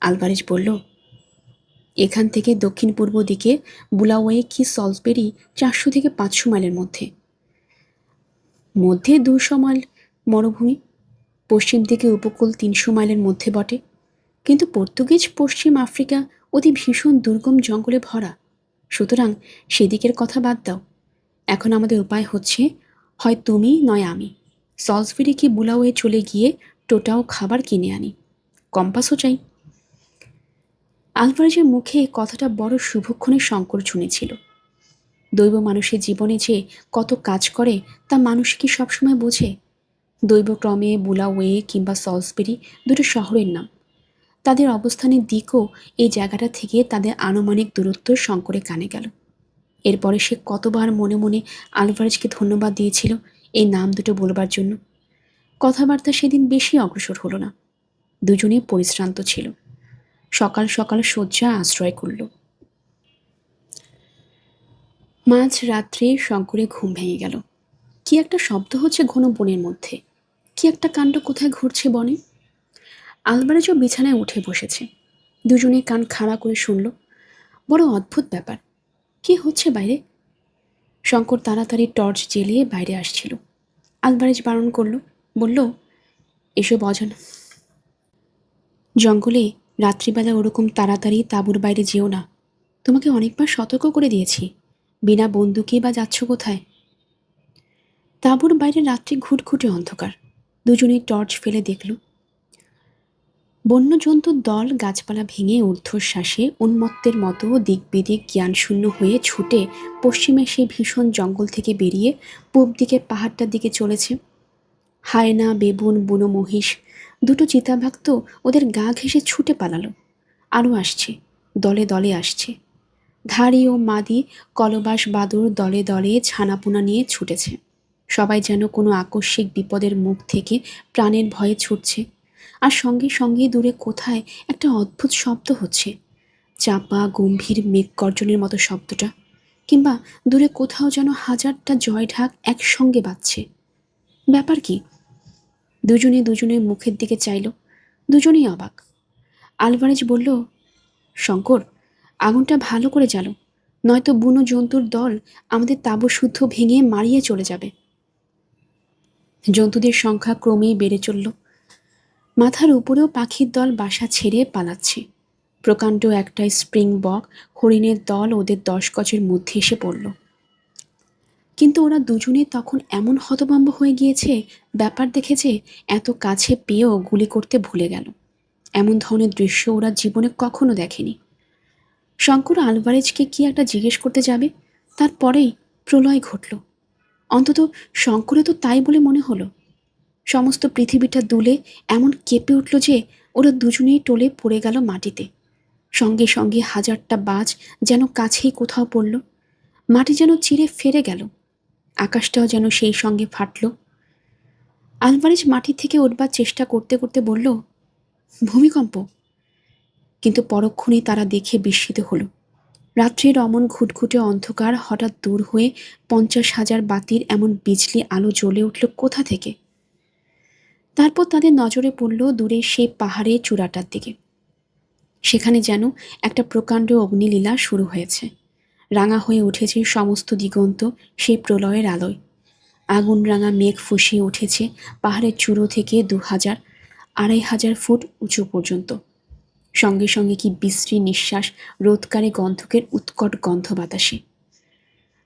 আলভারেজ বলল, এখান থেকে দক্ষিণ পূর্ব দিকে বুলাওয়ে কি সলসবেরি 400 থেকে 500 মাইলের মধ্যে। মধ্যে 200 মাইল মরুভূমি, পশ্চিম দিকে উপকূল 300 মাইলের মধ্যে বটে। কিন্তু পর্তুগিজ পশ্চিম আফ্রিকা অতি ভীষণ দুর্গম জঙ্গলে ভরা। সুতরাং সেদিকের কথা বাদ দাও। এখন আমাদের উপায় হচ্ছে, হয় তুমি নয় আমি সলসবেরি কি বুলাওয়ে চলে গিয়ে টোটাও খাবার কিনে আনি। কম্পাসও চাই। আলভারেজের মুখে কথাটা বড় শুভক্ষণে শঙ্কর শুনেছিল। দৈব মানুষের জীবনে যে কত কাজ করে তা মানুষ কি সবসময় বোঝে? দৈবক্রমে বুলাওয়ে কিংবা সলসবেরি দুটো শহরের নাম। তাদের অবস্থানের দিকও এই জায়গাটা থেকে তাদের আনুমানিক দূরত্ব শঙ্করের কানে গেল। এরপরে সে কতবার মনে মনে আলভারেজকে ধন্যবাদ দিয়েছিল এই নাম দুটো বলবার জন্য। কথাবার্তা সেদিন বেশি অগ্রসর হলো না। দুজনেই পরিশ্রান্ত ছিল। সকাল সকাল শয্যা আশ্রয় করল। মাঝ রাত্রে শঙ্করে ঘুম ভেঙে গেল। কি একটা শব্দ হচ্ছে ঘন বনের মধ্যে। কি একটা কাণ্ড কোথায় ঘুরছে বনে। আলভারেজও বিছানায় উঠে বসেছে। দুজনে কান খাড়া করে শুনল। বড় অদ্ভুত ব্যাপার। কি হচ্ছে বাইরে? শঙ্কর তাড়াতাড়ি টর্চ জ্বেলিয়ে বাইরে আসছিল। আলভারেজ বারণ করল, বলল, এসব অজানা জঙ্গলে রাত্রিবেলা ওরকম তাড়াতাড়ি তাঁবুর বাইরে যেও না। তোমাকে অনেকবার সতর্ক করে দিয়েছি। বিনা বন্দুকে বা যাচ্ছ কোথায়? তাঁবুর বাইরে রাত্রি ঘুটঘুটে অন্ধকার। দুজনেই টর্চ ফেলে দেখল, বন্য জন্তুর দল গাছপালা ভেঙে ঊর্ধ্বশ্বাসে উন্মত্তের মতো দিক বেদিক জ্ঞানশূন্য হয়ে ছুটে পশ্চিমে সেই ভীষণ জঙ্গল থেকে বেরিয়ে পূব দিকে পাহাড়টার দিকে চলেছে। হায়না, বেবুন, বুনো মহিষ দুটো চিতাবাঘ তো ওদের গা ঘেঁষে ছুটে পালালো। আরও আসছে, দলে দলে আসছে। ধাড়ি ও মাদি কলবাস বাদুর দলে দলে ছানাপোনা নিয়ে ছুটেছে। সবাই যেন কোনো আকস্মিক বিপদের মুখ থেকে প্রাণের ভয়ে ছুটছে। আর সঙ্গে সঙ্গে দূরে কোথায় একটা অদ্ভুত শব্দ হচ্ছে, চাপা গম্ভীর মেঘ গর্জনের মতো শব্দটা। কিংবা দূরে কোথাও যেন হাজারটা জয়ঢাক একসঙ্গে বাজছে। ব্যাপার কি? দুজনে দুজনের মুখের দিকে চাইল। দুজনেই অবাক। আলভারেজ বলল, শঙ্কর, আগুনটা ভালো করে জ্বালো, নয়তো বুনো জন্তুর দল আমাদের তাঁবু শুদ্ধ ভেঙে মারিয়ে চলে যাবে। জন্তুদের সংখ্যা ক্রমেই বেড়ে চলল। মাথার উপরেও পাখির দল বাসা ছেড়ে পালাচ্ছে। প্রকাণ্ড একটা স্প্রিং বক হরিণের দল ওদের 10 গজের মধ্যে এসে পড়ল। কিন্তু ওরা দুজনে তখন এমন হতভম্ব হয়ে গিয়েছে, ব্যাপার দেখেছে এত কাছে পেয়েও গুলি করতে ভুলে গেল। এমন ধরনের দৃশ্য ওরা জীবনে কখনো দেখেনি। শঙ্কর আলভারেজকে কি একটা জিজ্ঞেস করতে যাবে, তারপরেই প্রলয় ঘটল। অন্তত শঙ্করে তো তাই বলে মনে হলো। সমস্ত পৃথিবীটা দুলে এমন কেঁপে উঠল যে ওরা দুজনেই টলে পড়ে গেল মাটিতে। সঙ্গে সঙ্গে হাজারটা বাজ যেন কাছেই কোথাও পড়ল। মাটি যেন চিরে ফেরে গেল। আকাশটাও যেন সেই সঙ্গে ফাটল। আলভারেজ মাটি থেকে উঠবার চেষ্টা করতে করতে বলল, ভূমিকম্প। কিন্তু পরক্ষণেই তারা দেখে বিস্মিত হলো। রাত্রির অমন ঘুটঘুটে অন্ধকার হঠাৎ দূর হয়ে 50,000 বাতির এমন বিজলি আলো জ্বলে উঠল কোথা থেকে। তারপর তাদের নজরে পড়ল দূরে সেই পাহাড়ের চূড়াটার দিকে। সেখানে যেন একটা প্রকাণ্ড অগ্নিলীলা শুরু হয়েছে। রাঙা হয়ে উঠেছে সমস্ত দিগন্ত সেই প্রলয়ের আলোয়। আগুন রাঙা মেঘ ফুঁসিয়ে উঠেছে পাহাড়ের চূড়ো থেকে 2000, 2500 ফুট উঁচু পর্যন্ত। সঙ্গে সঙ্গে কি বিশ্রী নিঃশ্বাস, রোদকারে গন্ধকের উৎকট গন্ধ বাতাসে।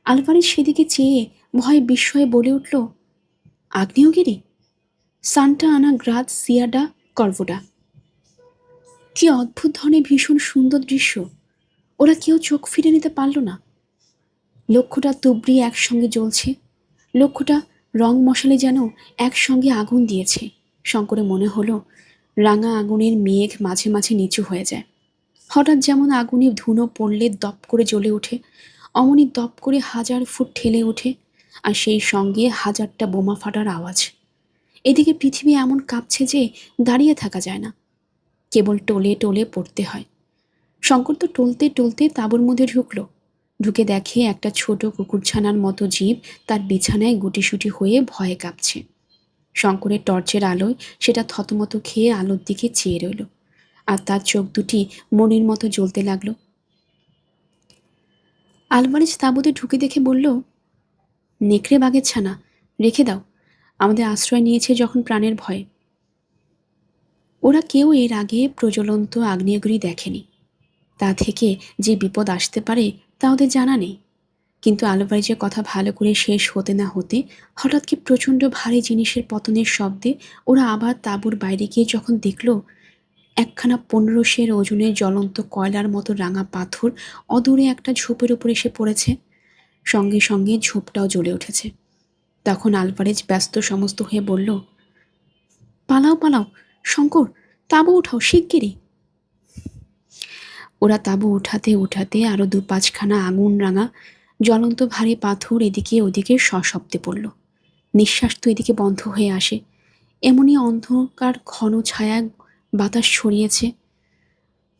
আলভারেজ সেদিকে চেয়ে ভয়ে বিস্ময়ে বলে উঠল, আগ্নেয়গিরি, সান্টা আনা গ্রাদ সিয়াডা কর্ভোডা। কি অদ্ভুত ধরনের ভীষণ সুন্দর দৃশ্য। ওরা কেউ চোখ ফিরে নিতে পারল না। লক্ষ্যটা তুবড়ি একসঙ্গে জ্বলছে। লক্ষ্যটা রং মশালে যেন একসঙ্গে আগুন দিয়েছে। শঙ্করে মনে হলো রাঙা আগুনের মেঘ মাঝে মাঝে নিচু হয়ে যায়। হঠাৎ যেমন আগুনে ধুনো পড়লে দপ করে জ্বলে ওঠে, অমনি দপ করে 1000 ফুট ঠেলে ওঠে, আর সেই সঙ্গে 1000টা বোমা ফাটার আওয়াজ। এদিকে পৃথিবী এমন কাঁপছে যে দাঁড়িয়ে থাকা যায় না, কেবল টলে টলে পড়তে হয়। শঙ্কর তো টলতে টলতে তাঁবুর মধ্যে ঢুকলো। ঢুকে দেখে একটা ছোট কুকুরছানার মতো জীব তার বিছানায় গুটিসুটি হয়ে ভয়ে কাঁপছে। শঙ্করের টর্চের আলোয় সেটা থতমত খেয়ে আলোর দিকে চেয়ে রইল, আর তার চোখ দুটি মনির মতো জ্বলতে লাগলো। আলমারিজ তাঁবুতে ঢুকে দেখে বলল, নেকড়ে বাঘের ছানা, রেখে দাও, আমাদের আশ্রয় নিয়েছে যখন প্রাণের ভয়ে। ওরা কেউ এর আগে প্রজ্বলন্ত আগ্নেয়গিরি দেখেনি, তা থেকে যে বিপদ আসতে পারে তা ওদের জানা নেই। কিন্তু আলভারেজের কথা ভালো করে শেষ হতে না হতে হঠাৎ কি প্রচণ্ড ভারী জিনিসের পতনের শব্দে ওরা আবার তাঁবুর বাইরে গিয়ে যখন দেখল একখানা 1500 ওজনের জ্বলন্ত কয়লার মতো রাঙা পাথর অদূরে একটা ঝোপের উপর এসে পড়েছে, সঙ্গে সঙ্গে ঝোপটাও জ্বলে উঠেছে। তখন আলভারেজ ব্যস্ত সমস্ত হয়ে বলল, পালাও পালাও, শঙ্কর, তাঁবু উঠাও শিগগিরই। ওরা তাঁবু উঠাতে উঠাতে আরো 4-5খানা আগুন রাঙা জ্বলন্ত ভারী পাথর এদিকে ওদিকে সশব্দে পড়ল। নিঃশ্বাস তো এদিকে বন্ধ হয়ে আসে, এমনই অন্ধকার ঘন ছায়া বাতাস ছড়িয়েছে।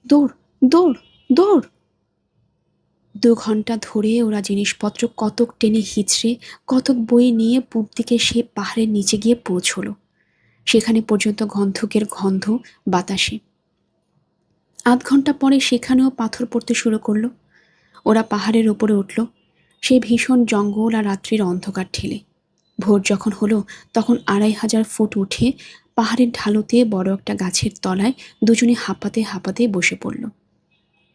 দৌড়, দৌড়, দৌড়! 2 ঘন্টা ধরে ওরা জিনিসপত্র কতক টেনে হিঁচড়ে কতক বয়ে নিয়ে পূব দিকে সে পাহাড়ের নিচে গিয়ে পৌঁছল। সেখানে পর্যন্ত গন্ধকের গন্ধ বাতাসে। 8 ঘন্টা পরে সেখানেও পাথর পড়তে শুরু করলো। ওরা পাহাড়ের উপরে উঠল, সেই ভীষণ জঙ্গল আর রাত্রির অন্ধকার ঠেলে। ভোর যখন হলো তখন 2500 ফুট উঠে পাহাড়ের ঢালুতে বড় একটা গাছের তলায় দুজনে হাঁপাতে হাঁপাতে বসে পড়ল।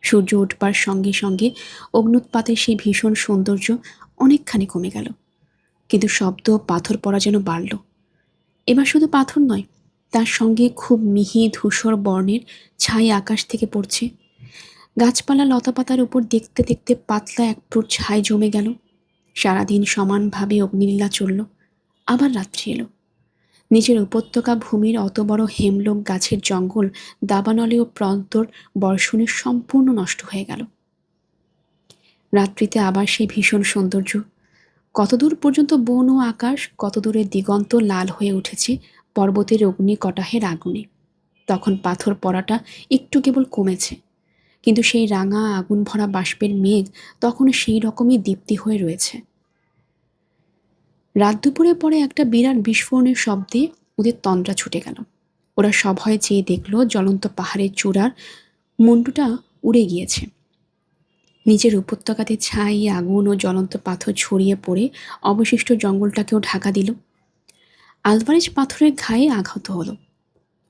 সূর্য উঠবার সঙ্গে সঙ্গে অগ্নুৎপাতের সেই ভীষণ সৌন্দর্য অনেকখানি কমে গেল, কিন্তু শব্দ পাথর পড়া যেন বাড়ল। এবার শুধু পাথর নয়, তার সঙ্গে খুব মিহি ধূসর বর্ণের ছাই আকাশ থেকে পড়ছে। গাছপালা লতাপাতার উপর দেখতে দেখতে পাতলা এক ফুট ছাই জমে গেল। সারাদিন সমানভাবে অগ্নিলীলা চলল। আবার রাত্রি এলো। নিচের উপত্যকা ভূমির অত বড় হেমলোক গাছের জঙ্গল দাবানলে ও প্রান্তর বর্ষণে সম্পূর্ণ নষ্ট হয়ে গেল। রাত্রিতে আবার সেই ভীষণ সৌন্দর্য। কতদূর পর্যন্ত বন ও আকাশ, কত দূরের দিগন্ত লাল হয়ে উঠেছে পর্বতের অগ্নি কটাহের আগুনে। তখন পাথর পড়াটা একটু কেবল কমেছে, কিন্তু সেই রাঙা আগুন ভরা বাষ্পের মেঘ তখনও সেই রকমই দীপ্তি হয়ে রয়েছে। রাত দুপুরে পরে একটা বিরাট বিস্ফোরণের শব্দে ওদের তন্দ্রা ছুটে গেল। ওরা সভয়ে চেয়ে দেখল জ্বলন্ত পাহাড়ের চূড়ার মুন্ডুটা উড়ে গিয়েছে। নিচের উপত্যকাতে ছাই, আগুন ও জ্বলন্ত পাথর ছড়িয়ে পড়ে অবশিষ্ট জঙ্গলটাকেও ঢাকা দিল। আলভারেজ পাথরের ঘায়ে আঘাত হলো।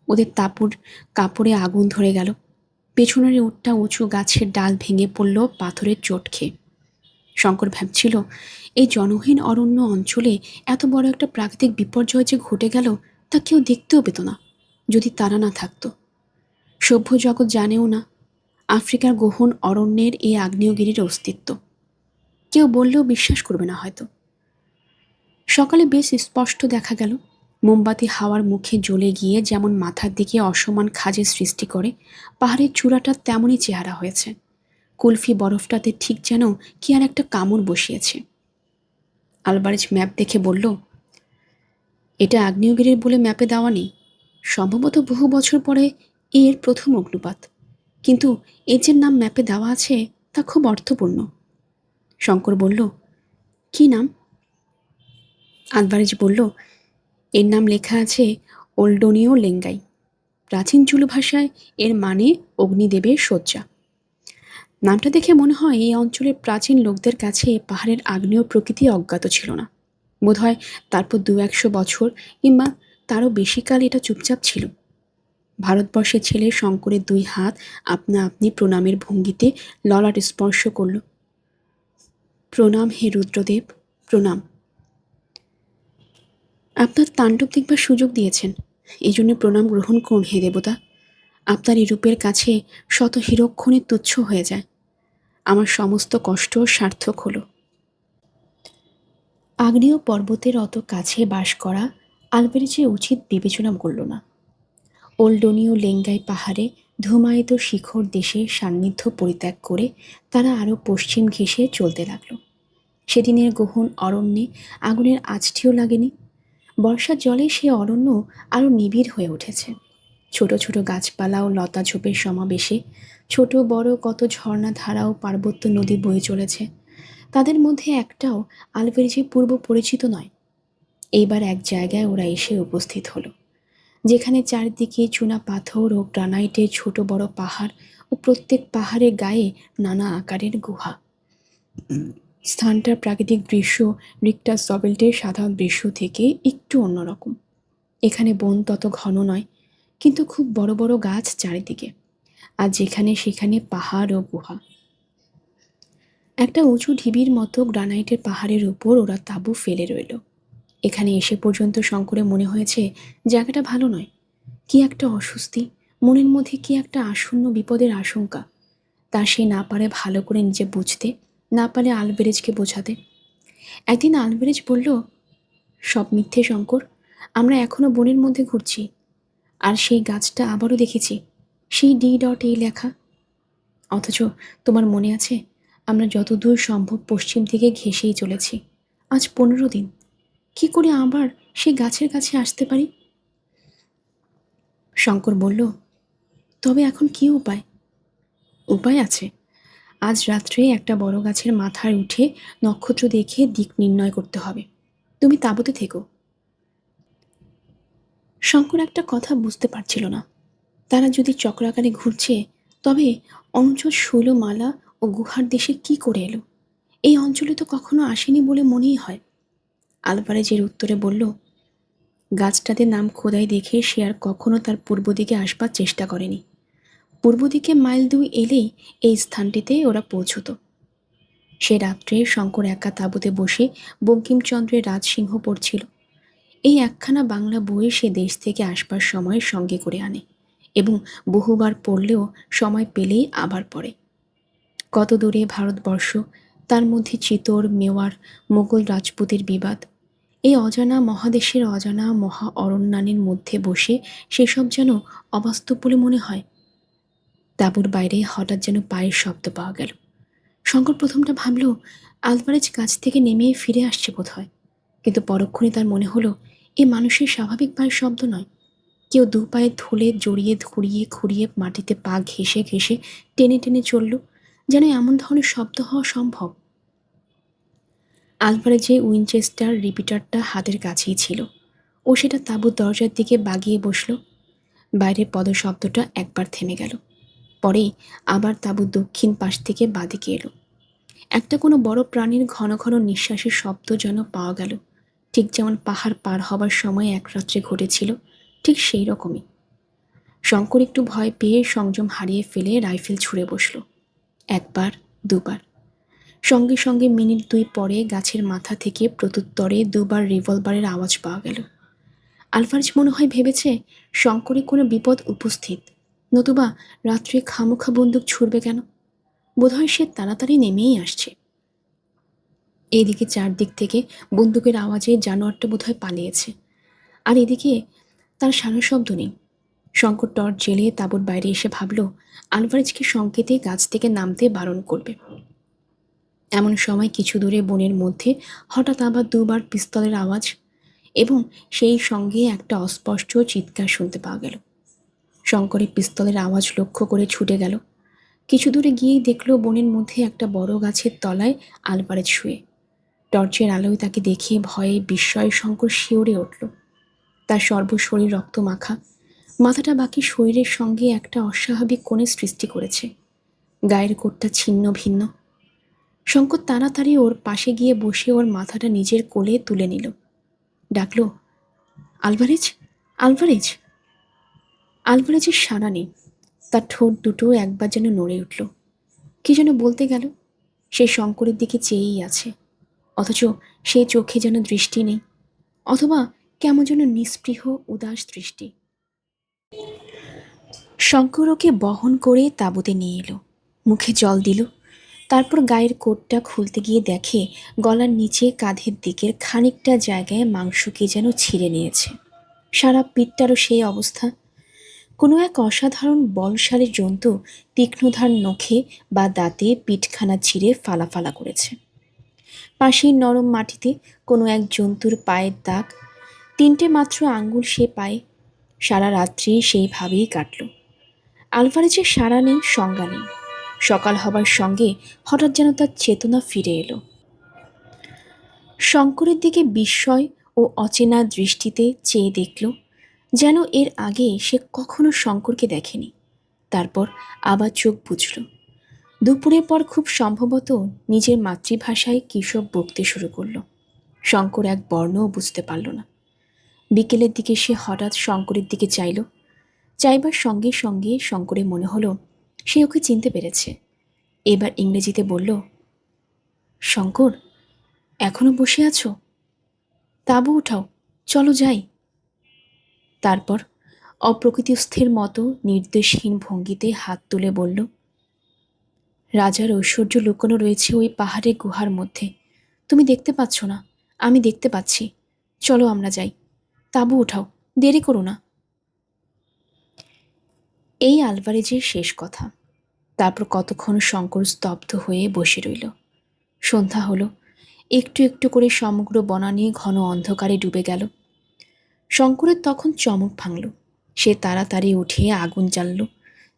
ওদের তাঁবুর কাপড়ে আগুন ধরে গেল। পেছনের উঠটা উঁচু গাছের ডাল ভেঙে পড়ল পাথরের চোট খেয়ে। শঙ্কর ভাবছিল, এই জনহীন অরণ্য অঞ্চলে এত বড় একটা প্রাকৃতিক বিপর্যয় যে ঘটে গেল তা কেউ দেখতেও পেত না, যদি তারা না থাকতো। সভ্য জগৎ জানেও না আফ্রিকার গহন অরণ্যের এই আগ্নেয়গিরির অস্তিত্ব। কেউ বললেও বিশ্বাস করবে না হয়তো। সকালে বেশ স্পষ্ট দেখা গেল, মোমবাতি হাওয়ার মুখে জ্বলে গিয়ে যেমন মাথার দিকে অসমান খাঁজের সৃষ্টি করে, পাহাড়ের চূড়াটা তেমনই চেহারা হয়েছে। কুলফি বরফটাতে ঠিক যেন কি আর একটা কামড় বসিয়েছে। আলভারেজ ম্যাপ দেখে বলল, এটা আগ্নেয়গিরির বলে ম্যাপে দেওয়া নেই। সম্ভবত বহু বছর পরে এর প্রথম অগ্নুপাত, কিন্তু এর যে নাম ম্যাপে দেওয়া আছে তা খুব অর্থপূর্ণ। শঙ্কর বলল, কি নাম? আলভারেজ বলল, এর নাম লেখা আছে ওল্ডোনিও লেঙ্গাই। প্রাচীন জুলু ভাষায় এর মানে অগ্নিদেবের শয্যা। নামটা দেখে মনে হয় এই অঞ্চলের প্রাচীন লোকদের কাছে পাহাড়ের আগ্নেয় প্রকৃতি অজ্ঞাত ছিল না। বোধহয় তারপর 200 বছর কিংবা তারও বেশি কাল এটা চুপচাপ ছিল। ভারতবর্ষের ছেলে শঙ্করের 2 হাত আপনা আপনি প্রণামের ভঙ্গিতে ললাট স্পর্শ করল। প্রণাম হে রুদ্রদেব, প্রণাম। আপনার তাণ্ডব দেখবার সুযোগ দিয়েছেন, এই জন্য প্রণাম গ্রহণ করুন হে দেবতা। আপনার এই রূপের কাছে শত হিরক্ষণে তুচ্ছ হয়ে যায়। আমার সমস্ত কষ্ট সার্থক হলো। আগ্নেয় পর্বতের অত কাছে বাস করা আলবেরিজের উচিত বিবেচনা করল না। ওল্ডোনিও লেঙ্গাই পাহাড়ে ধূমায়িত শিখর দেশে সান্নিধ্য পরিত্যাগ করে তারা আরও পশ্চিম ঘেঁষে চলতে লাগলো। সেদিনের গহন অরণ্যে আগুনের আঁচটিও লাগেনি। বর্ষার জলে সে অরণ্য আরও নিবিড় হয়ে উঠেছে। ছোট ছোট গাছপালা ও লতা ঝোপের সমাবেশে ছোট বড় কত ঝর্ণা ধারা ও পার্বত্য নদী বয়ে চলেছে। তাদের মধ্যে একটাও আলবেরিজে পূর্ব পরিচিত নয়। এইবার এক জায়গায় ওরা এসে উপস্থিত হলো, যেখানে চারদিকে চুনা পাথর ও গ্রানাইটের ছোট বড় পাহাড় ও প্রত্যেক পাহাড়ের গায়ে নানা আকারের গুহা। স্থানটার প্রাকৃতিক দৃশ্য রিক্টার সবেল্টের সাধারণ দৃশ্য থেকে একটু অন্যরকম। এখানে বন তত ঘন নয়, কিন্তু খুব বড় বড় গাছ চারিদিকে, আর যেখানে সেখানে পাহাড় ও গুহা। একটা উঁচু ঢিবির মতো গ্রানাইটের পাহাড়ের উপর ওরা তাঁবু ফেলে রইল। এখানে এসে পর্যন্ত শঙ্করের মনে হয়েছে জায়গাটা ভালো নয়। কি একটা অস্বস্তি, মনের মধ্যে কি একটা আসন্ন বিপদের আশঙ্কা। তা সে না পারে ভালো করে নিজে বুঝতে, না পারে আলবেরেজকে বোঝাতে। একদিন আলবেরেজ বলল, সব মিথ্যে শঙ্কর, আমরা এখনো বনের মধ্যে ঘুরছি। আর সেই গাছটা আবারও দেখেছি, সেই D.A লেখা। অথচ তোমার মনে আছে, আমরা যতদূর সম্ভব পশ্চিম দিকে ঘেঁষেই চলেছি। আজ 15 দিন, কি করে আবার সেই গাছের কাছে আসতে পারি? শঙ্কর বলল, তবে এখন কি উপায়? উপায় আছে। আজ রাত্রে একটা বড় গাছের মাথায় উঠে নক্ষত্র দেখে দিক নির্ণয় করতে হবে। তুমি তাঁবুতে থেকো। শঙ্কর একটা কথা বুঝতে পারছিল না। তারা যদি চক্রাকারে ঘুরছে, তবে অঞ্চল শৈলমালা ও গুহার দেশে কি করে এলো? এই অঞ্চলে তো কখনো আসেনি বলে মনেই হয়। আলভারেজের উত্তরে বলল, গাছটাতে নাম খোদাই দেখে সে আর কখনো তার পূর্ব দিকে আসবার চেষ্টা করেনি। পূর্ব দিকে মাইল 2 এলেই এই স্থানটিতে ওরা পৌঁছত। সে রাত্রে শঙ্কর একা তাঁবুতে বসে বঙ্কিমচন্দ্রের রাজসিংহ পড়ছিল। এই একখানা বাংলা বই সে দেশ থেকে আসবার সময় সঙ্গে করে আনে এবং বহুবার পড়লেও সময় পেলেই আবার পড়ে। কত দূরে ভারতবর্ষ, তার মধ্যে চিতোর, মেওয়ার, মোগল রাজপুতের বিবাদ। এই অজানা মহাদেশের অজানা মহা অরণ্যানীর মধ্যে বসে সেসব যেন অবাস্তব বলে মনে হয়। তাঁবুর বাইরে হঠাৎ যেন পায়ের শব্দ পাওয়া গেল। শঙ্কর প্রথমটা ভাবল আলভারেজ কাছ থেকে নেমে ফিরে আসছে বোধহয়, কিন্তু পরক্ষণে তার মনে হলো এ মানুষের স্বাভাবিক পায়ের শব্দ নয়। কেউ দু পায়ে ধুলে জড়িয়ে ঘুরিয়ে খুঁড়িয়ে মাটিতে পা ঘেঁষে ঘেঁষে টেনে টেনে চলল, যেন এমন ধরনের শব্দ হওয়া সম্ভব। আলভারেজে উইনচেস্টার রিপিটারটা হাতের কাছেই ছিল। ও সেটা তাঁবুর দরজার দিকে বাগিয়ে বসল। বাইরের পদশব্দটা একবার থেমে গেল, পরেই আবার তাঁবুর দক্ষিণ পাশ থেকে বাদিকে এলো। একটা কোনো বড় প্রাণীর ঘন ঘন নিঃশ্বাসের শব্দ যেন পাওয়া গেল, ঠিক যেমন পাহাড় পার হবার সময় এক রাত্রে ঘটেছিল, ঠিক সেই রকমই। শঙ্কর একটু ভয় পেয়ে সংযম হারিয়ে ফেলে রাইফেল ছুঁড়ে বসল। একবার, দুবার, সঙ্গে সঙ্গে মিনিট 2 পরে গাছের মাথা থেকে প্রত্যুত্তরে দুবার রিভলভারের আওয়াজ পাওয়া গেল। আলভারেজ মনে হয় ভেবেছে শঙ্করে কোনো বিপদ উপস্থিত, নতুবা রাত্রে খামোখা বন্দুক ছুড়বে কেন? বোধহয় সে তাড়াতাড়ি নেমেই আসছে। এইদিকে চারদিক থেকে বন্দুকের আওয়াজে জানোয়ারটা বোধহয় পালিয়েছে, আর এদিকে তার সারা শব্দ নেই। শঙ্কর টর্চ জ্বেলে তাঁবুর বাইরে এসে ভাবল আলভারেজকে সংকেতে গাছ থেকে নামতে বারণ করবে। এমন সময় কিছু দূরে বনের মধ্যে হঠাৎ আবার দুবার পিস্তলের আওয়াজ এবং সেই সঙ্গে একটা অস্পষ্ট চিৎকার শুনতে পাওয়া গেল। শঙ্করের পিস্তলের আওয়াজ লক্ষ্য করে ছুটে গেল। কিছু দূরে গিয়েই দেখল বনের মধ্যে একটা বড় গাছের তলায় আলভারেজ শুয়ে। টর্চের আলোয় তাকে দেখে ভয়ে বিস্ময়ে শঙ্কর শিউরে উঠল। তার সর্বশরীর রক্ত মাখা, মাথাটা বাকি শরীরের সঙ্গে একটা অস্বাভাবিক কোণের সৃষ্টি করেছে। গায়ের কোটটা ছিন্ন ভিন্ন। শঙ্কর তাড়াতাড়ি ওর পাশে গিয়ে বসে ওর মাথাটা নিজের কোলে তুলে নিল। ডাকল, আলভারেজ, আলভারেজ। আলভারেজের সাড়া নেই। তার ঠোঁট দুটো একবার যেন নড়ে উঠল। কি যেন বলতে গেল। সে শঙ্করের দিকে চেয়েই আছে, অথচ সে চোখে যেন দৃষ্টি নেই, অথবা কেমন যেন নিস্পৃহ উদাস দৃষ্টি। শঙ্কর ওকে বহন করে তাঁবুতে নিয়ে এলো, মুখে জল দিল। তারপর গায়ের কোটটা খুলতে গিয়ে দেখে গলার নিচে কাঁধের দিকের খানিকটা জায়গায় মাংসকে যেন ছিঁড়ে নিয়েছে। সারা পিঠটারও সেই অবস্থা। কোনো এক অসাধারণ বলশালী জন্তু তীক্ষ্ণধার নখে বা দাঁতে পিঠখানা ছিঁড়ে ফালা করেছে। পাশের নরম মাটিতে কোনো এক জন্তুর পায়ের দাগ, 3টে মাত্র আঙ্গুল সে পায়ে। সারা রাত্রি সেইভাবেই কাটল। আলভারেজের সাড়া নেই, সংজ্ঞা নেই। সকাল হবার সঙ্গে হঠাৎ যেন তার চেতনা ফিরে এলো। শঙ্করের দিকে বিস্ময় ও অচেনা দৃষ্টিতে চেয়ে দেখল, যেন এর আগে সে কখনো শঙ্করকে দেখেনি। তারপর আবার চোখ বুজল। দুপুরের পর খুব সম্ভবত নিজের মাতৃভাষায় কিসব বকতে শুরু করলো। শঙ্কর এক বর্ণও বুঝতে পারল না। বিকেলের দিকে সে হঠাৎ শঙ্করের দিকে চাইল। চাইবার সঙ্গে সঙ্গে শঙ্করের মনে হলো সে ওকে চিনতে পেরেছে। এবার ইংরেজিতে বলল, শঙ্কর, এখনো বসে আছো? তাঁবু উঠাও, চলো যাই। তারপর অপ্রকৃতিস্থের মতো নির্দেশহীন ভঙ্গিতে হাত তুলে বলল, রাজার ঐশ্বর্য লুকোনো রয়েছে ওই পাহাড়ের গুহার মধ্যে। তুমি দেখতে পাচ্ছ না, আমি দেখতে পাচ্ছি। চলো আমরা যাই, তাঁবু উঠাও, দেরি করো না। এই আলভারেজের শেষ কথা। তারপর কতক্ষণ শঙ্কর স্তব্ধ হয়ে বসে রইল। সন্ধ্যা হলো। একটু একটু করে সমগ্র বনানী ঘন অন্ধকারে ডুবে গেল। শঙ্করের তখন চমক ভাঙল। সে তাড়াতাড়ি উঠে আগুন জ্বালল।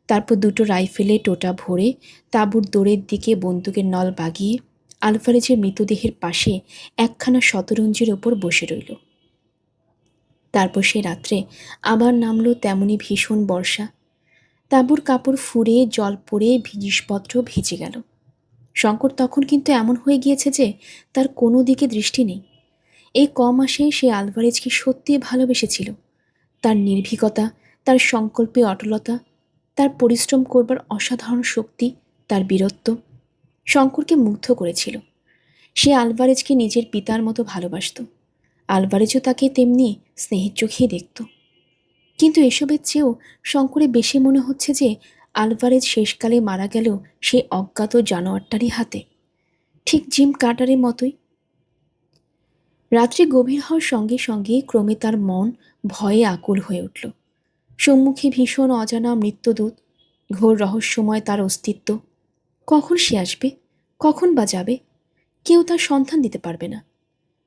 তারপর 2টো রাইফেলে টোটা ভরে তাঁবুর দোরের দিকে বন্দুকের নল বাগিয়ে আলভারেজের মৃতদেহের পাশে একখানা শতরঞ্জির ওপর বসে রইল। তারপর সে রাত্রে আবার নামল তেমনি ভীষণ বর্ষা। তাঁবুর কাপড় ফুঁড়ে জল পড়ে জিনিসপত্র ভিজে গেল। শঙ্কর তখন কিন্তু এমন হয়ে গিয়েছে যে তার কোনো দিকে দৃষ্টি নেই। এই কমাসে সে আলভারেজকে সত্যিই ভালোবেসেছিল। তার নির্ভীকতা, তার সংকল্পে অটলতা, তার পরিশ্রম করবার অসাধারণ শক্তি, তার বীরত্ব শঙ্করকে মুগ্ধ করেছিল। সে আলভারেজকে নিজের পিতার মতো ভালোবাসত। আলভারেজও তাকে তেমনি স্নেহের চোখেই দেখত। কিন্তু এসবের চেয়েও শঙ্করের বেশি মনে হচ্ছে যে আলভারেজ শেষকালে মারা গেল সে অজ্ঞাত জানোয়ারটারই হাতে, ঠিক জিম কার্টারের মতোই। রাত্রি গভীর হওয়ার সঙ্গে সঙ্গে ক্রমে তার মন ভয়ে আকুল হয়ে উঠল। সম্মুখে ভীষণ অজানা মৃত্যুদূত, ঘোর রহস্যময় তার অস্তিত্ব। কখন সে আসবে, কখন বা যাবে, কেউ তার সন্ধান দিতে পারবে না।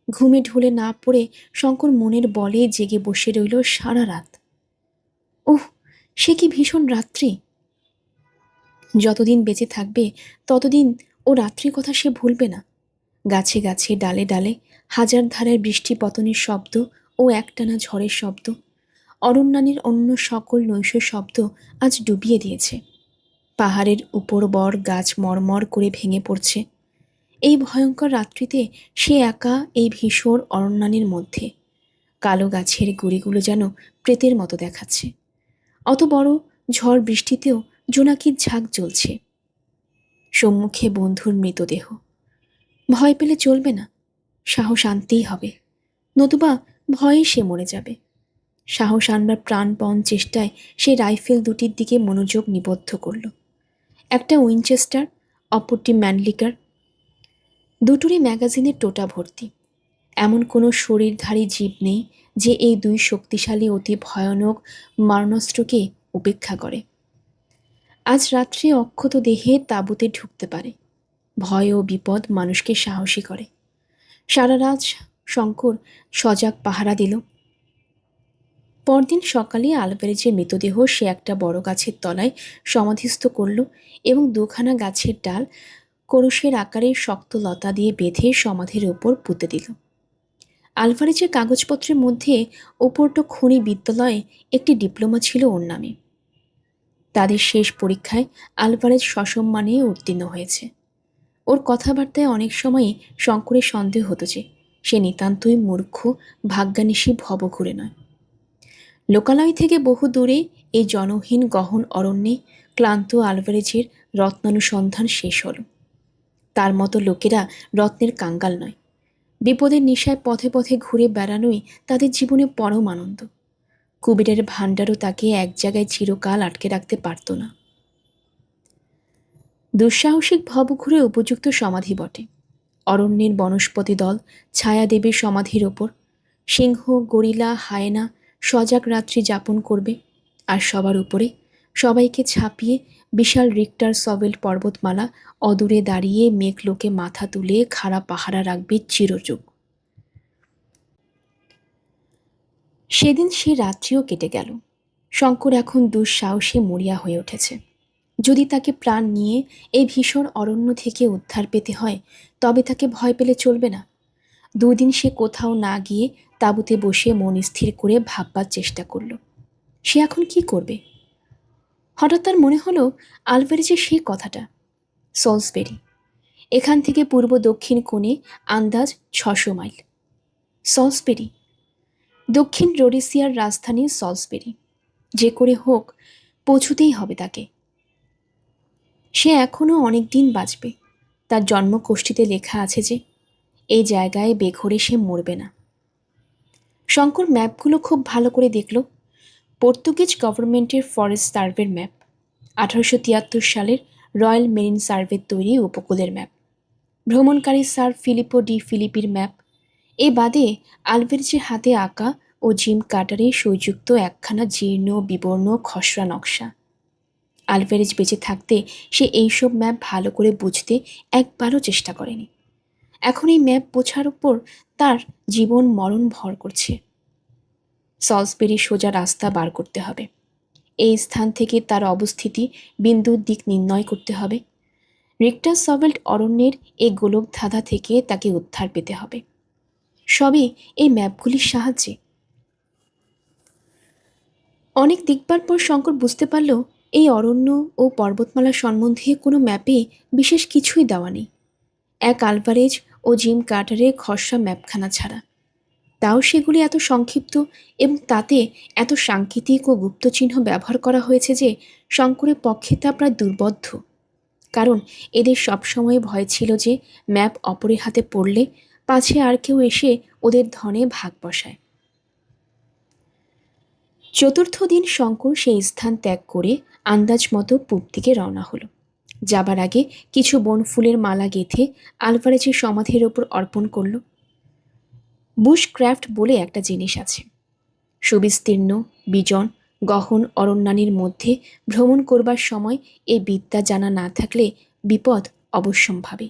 ঘুমে ঢুলে না পড়ে শঙ্কর মনের বলে জেগে বসে রইল সারা রাত। ওহ, সে কি ভীষণ রাত্রি! যতদিন বেঁচে থাকবে ততদিন ও রাত্রির কথা সে ভুলবে না। গাছে গাছে ডালে ডালে হাজার ধারার বৃষ্টি পতনের শব্দ ও একটানা ঝড়ের শব্দ অরণ্যানীর অন্য সকল নৈশ শব্দ আজ ডুবিয়ে দিয়েছে। পাহাড়ের উপর বর গাছ মরমর করে ভেঙে পড়ছে। এই ভয়ঙ্কর রাত্রিতে সে একা এই ভীষণ অরণ্যানীর মধ্যে। কালো গাছের গুড়িগুলো যেন প্রেতের মতো দেখাচ্ছে। অত বড় ঝড় বৃষ্টিতেও জোনাকির ঝাঁক জ্বলছে। সম্মুখে বন্ধুর মৃতদেহ। ভয় পেলে চলবে না, সাহস আনতেই হবে, নতুবা ভয়ে সে মরে যাবে। সাহস আনবার প্রাণপণ চেষ্টায় সে রাইফেল দুটির দিকে মনোযোগ নিবদ্ধ করল। একটা উইনচেস্টার, অপরটি ম্যানলিকার। দুটোরই ম্যাগাজিনের টোটা ভর্তি। এমন কোনো শরীরধারী জীব নেই যে এই 2 শক্তিশালী অতি ভয়ানক মারণাস্ত্রকে উপেক্ষা করে। আজ রাত্রে অক্ষত দেহে তাঁবুতে ঢুকতে পারে। ভয় ও বিপদ মানুষকে সাহসী করে। সারা রাত শঙ্কর সজাগ পাহারা দিল। পরদিন সকালে আলভারেজের মৃতদেহ সে একটা বড় গাছের তলায় সমাধিস্থ করল এবং 2খানা গাছের ডাল কলসের আকারে শক্ত লতা দিয়ে বেঁধে সমাধির ওপর পুঁতে দিল। আলভারেজের কাগজপত্রের মধ্যে ওপরটো খনি বিদ্যালয়ে একটি ডিপ্লোমা ছিল ওর নামে। তাদের শেষ পরীক্ষায় আলভারেজ সসম্মানে উত্তীর্ণ হয়েছে। ওর কথাবার্তায় অনেক সময়ই শঙ্করের সন্দেহ হতো যে সে নিতান্তই মূর্খ, ভাগ্যানিশী ভবঘুরে নয়। লোকালয় থেকে বহু দূরে এই জনহীন গহন অরণ্যে ক্লান্ত আলভারেজের রত্নানুসন্ধান শেষ হল। তার মতো লোকেরা রত্নের কাঙ্গাল নয়। বিপদের নিশায় পথে পথে ঘুরে বেড়ানোই তাদের জীবনে পরম আনন্দ। কুবেরের ভাণ্ডারও তাকে এক জায়গায় চিরকাল আটকে রাখতে পারত না। দুঃসাহসিক ভবঘুরে উপযুক্ত সমাধি বটে। অরণ্যের বনস্পতি দল ছায়া দেবে সমাধির ওপর। সিংহ, গরিলা, হায়েনা সজাগ রাত্রি যাপন করবে। আর সবার উপরে সবাইকে ছাপিয়ে বিশাল রিক্টার সভেল্ট পর্বতমালা অদূরে দাঁড়িয়ে মেঘলোকে মাথা তুলে খাড়া পাহারা রাখবে চিরযুগ। সেদিন সে রাত্রিও কেটে গেল। শঙ্কর এখন দুঃসাহসে মরিয়া হয়ে উঠেছে। যদি তাকে প্রাণ নিয়ে এই ভীষণ অরণ্য থেকে উদ্ধার পেতে হয়, তবে তাকে ভয় পেলে চলবে না। দুদিন সে কোথাও না গিয়ে তাঁবুতে বসে মন স্থির করে ভাববার চেষ্টা করল সে এখন কি করবে। হঠাৎ তার মনে হলো আলভারেজের সেই কথাটা, সলসবেরি। এখান থেকে পূর্ব দক্ষিণ কোণে আন্দাজ 600 মাইল। সলসবেরি, দক্ষিণ রোডেসিয়ার রাজধানী সলসবেরি। যে করে হোক পৌঁছতেই হবে তাকে। সে এখনও অনেক দিন বাঁচবে। তার জন্মকোষ্ঠীতে লেখা আছে যে এই জায়গায় বেঘরে সে মরবে না। শঙ্কর ম্যাপগুলো খুব ভালো করে দেখল। পর্তুগিজ গভর্নমেন্টের ফরেস্ট সার্ভের ম্যাপ, 1873 সালের রয়্যাল মেরিন সার্ভের তৈরি উপকূলের ম্যাপ, ভ্রমণকারী স্যার ফিলিপো ডি ফিলিপির ম্যাপ, এ বাদে আলভেরেজের হাতে আঁকা ও জিম কার্টারের সইযুক্ত একখানা জীর্ণ বিবর্ণ খসড়া নকশা। আলভেরেজ বেঁচে থাকতে সে এইসব ম্যাপ ভালো করে বুঝতে একবারও চেষ্টা করেনি। এখন এই ম্যাপ বোঝার উপর তার জীবন মরণ ভর করছে। সলসবেরি সোজা রাস্তা বার করতে হবে। এই স্থান থেকে তার অবস্থিতি বিন্দুর দিক নির্ণয় করতে হবে। রিক্টার সভেল্ট অরণ্যের এই গোলক ধাঁধা থেকে তাকে উদ্ধার পেতে হবে, সবই এই ম্যাপগুলির সাহায্যে। অনেক দেখবার পর শঙ্কর বুঝতে পারল এই অরণ্য ও পর্বতমালা সম্বন্ধে কোনো ম্যাপে বিশেষ কিছুই দেওয়া নেই, এক আলভারেজ ও জিম কার্টারের খসড়া ম্যাপখানা ছাড়া। তাও সেগুলি এত সংক্ষিপ্ত এবং তাতে এত সাংকেতিক ও গুপ্তচিহ্ন ব্যবহার করা হয়েছে যে শঙ্করের পক্ষে তা প্রায় দুর্বোধ্য। কারণ এদের সবসময় ভয় ছিল যে ম্যাপ অপরের হাতে পড়লে পাছে আর কেউ এসে ওদের ধনে ভাগ বসায়। চতুর্থ দিন শঙ্কর সেই স্থান ত্যাগ করে আন্দাজ মতো পূব দিকে রওনা হলো। যাবার আগে কিছু বনফুলের মালা গেঁথে আলভারেজের সমাধির ওপর অর্পণ করল। বুশক্রাফট বলে একটা জিনিস আছে। সুবিস্তীর্ণ বিজন গহন অরণ্যানীর মধ্যে ভ্রমণ করবার সময় এই বিদ্যা জানা না থাকলে বিপদ অবশ্যম্ভাবী।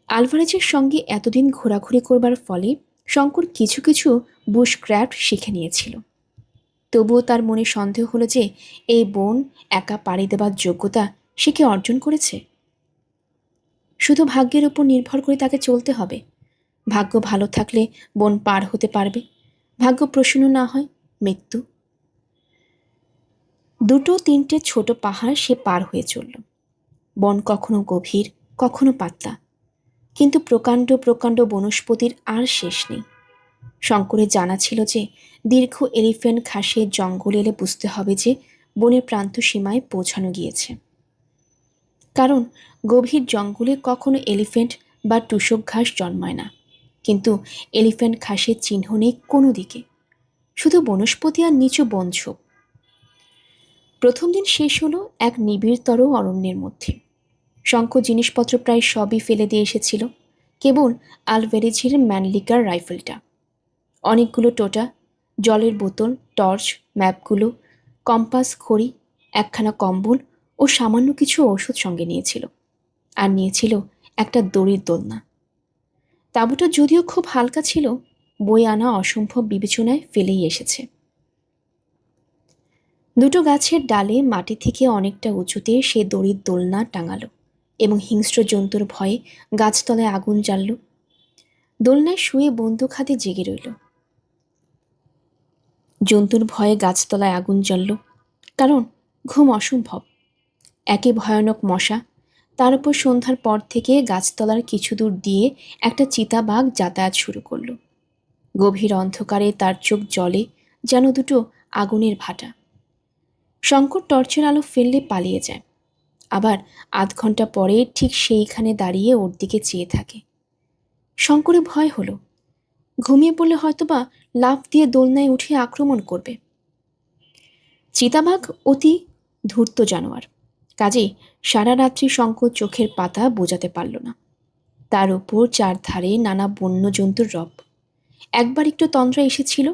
আলভারেজের সঙ্গে এতদিন ঘোরাঘুরি করবার ফলে শঙ্কর কিছু কিছু বুশক্রাফট শিখে নিয়েছিল। তবুও তার মনে সন্দেহ হলো যে এই বন একা পাড়ি দেবার যোগ্যতা সে কি অর্জন করেছে। শুধু ভাগ্যের উপর নির্ভর করে তাকে চলতে হবে। ভাগ্য ভালো থাকলে বন পার হতে পারবে, ভাগ্য প্রসন্ন না হয় মৃত্যু। দুটো তিনটে ছোট পাহাড় সে পার হয়ে চলল। বন কখনো গভীর কখনো পাতলা, কিন্তু প্রকাণ্ড প্রকাণ্ড বনস্পতির আর শেষ নেই। শঙ্করের জানা ছিল যে দীর্ঘ এলিফ্যান্ট ঘাসের জঙ্গল এলে বুঝতে হবে যে বনের প্রান্ত সীমায় পৌঁছানো গিয়েছে। কারণ গভীর জঙ্গলে কখনো এলিফ্যান্ট বা টুসক ঘাস জন্মায় না, কিন্তু এলিফ্যান্ট ঘাসের চিহ্ন নেই কোনো দিকে, শুধু বনস্পতি আর নিচু বনঝোপ। প্রথম দিন শেষ হলো এক নিবিড়তর অরণ্যের মধ্যে। শঙ্কর জিনিসপত্র প্রায় সবই ফেলে দিয়ে এসেছিল, কেবল আলভারেজের ম্যানলিকার রাইফেলটা। অনেকগুলো টোটা, জলের বোতল, টর্চ, ম্যাপগুলো, কম্পাস, ঘড়ি, একখানা কম্বল ও সামান্য কিছু ওষুধ সঙ্গে নিয়েছিল। আর নিয়েছিল একটা দড়ির দোলনা। তাঁবুটা যদিও খুব হালকা ছিল, বয়ে আনা অসম্ভব বিবেচনায় ফেলেই এসেছে। দুটো গাছের ডালে মাটি থেকে অনেকটা উঁচুতে সে দড়ির দোলনা টাঙালো এবং হিংস্র জন্তুর ভয়ে গাছতলায় আগুন জ্বালল। দোলনায় শুয়ে বন্দুক হাতে জেগে রইল। জন্তুর ভয়ে গাছতলায় আগুন জ্বলল, কারণ ঘুম অসম্ভব। একে ভয়ানক মশা, তার উপর সন্ধ্যার পর থেকে গাছতলার কিছু দূর দিয়ে একটা চিতাবাঘ যাতায়াত শুরু করল। গভীর অন্ধকারে তার চোখ জ্বলে যেন দুটো আগুনের ভাটা। শঙ্কর টর্চের আলো ফেললে পালিয়ে যায়, আবার আধ ঘন্টা পরে ঠিক সেইখানে দাঁড়িয়ে ওর দিকে চেয়ে থাকে। শঙ্করের ভয় হলো ঘুমিয়ে পড়লে হয়তোবা লাফ দিয়ে দোলনায় উঠে আক্রমণ করবে। চিতাবাঘ অতি ধূর্ত জানোয়ার, কাজেই সারা রাত্রি শঙ্কর চোখের পাতা বোঝাতে পারল না। তার উপর চারধারে নানা বন্য জন্তুর রব। একবার একটু তন্দ্রা এসেছিল,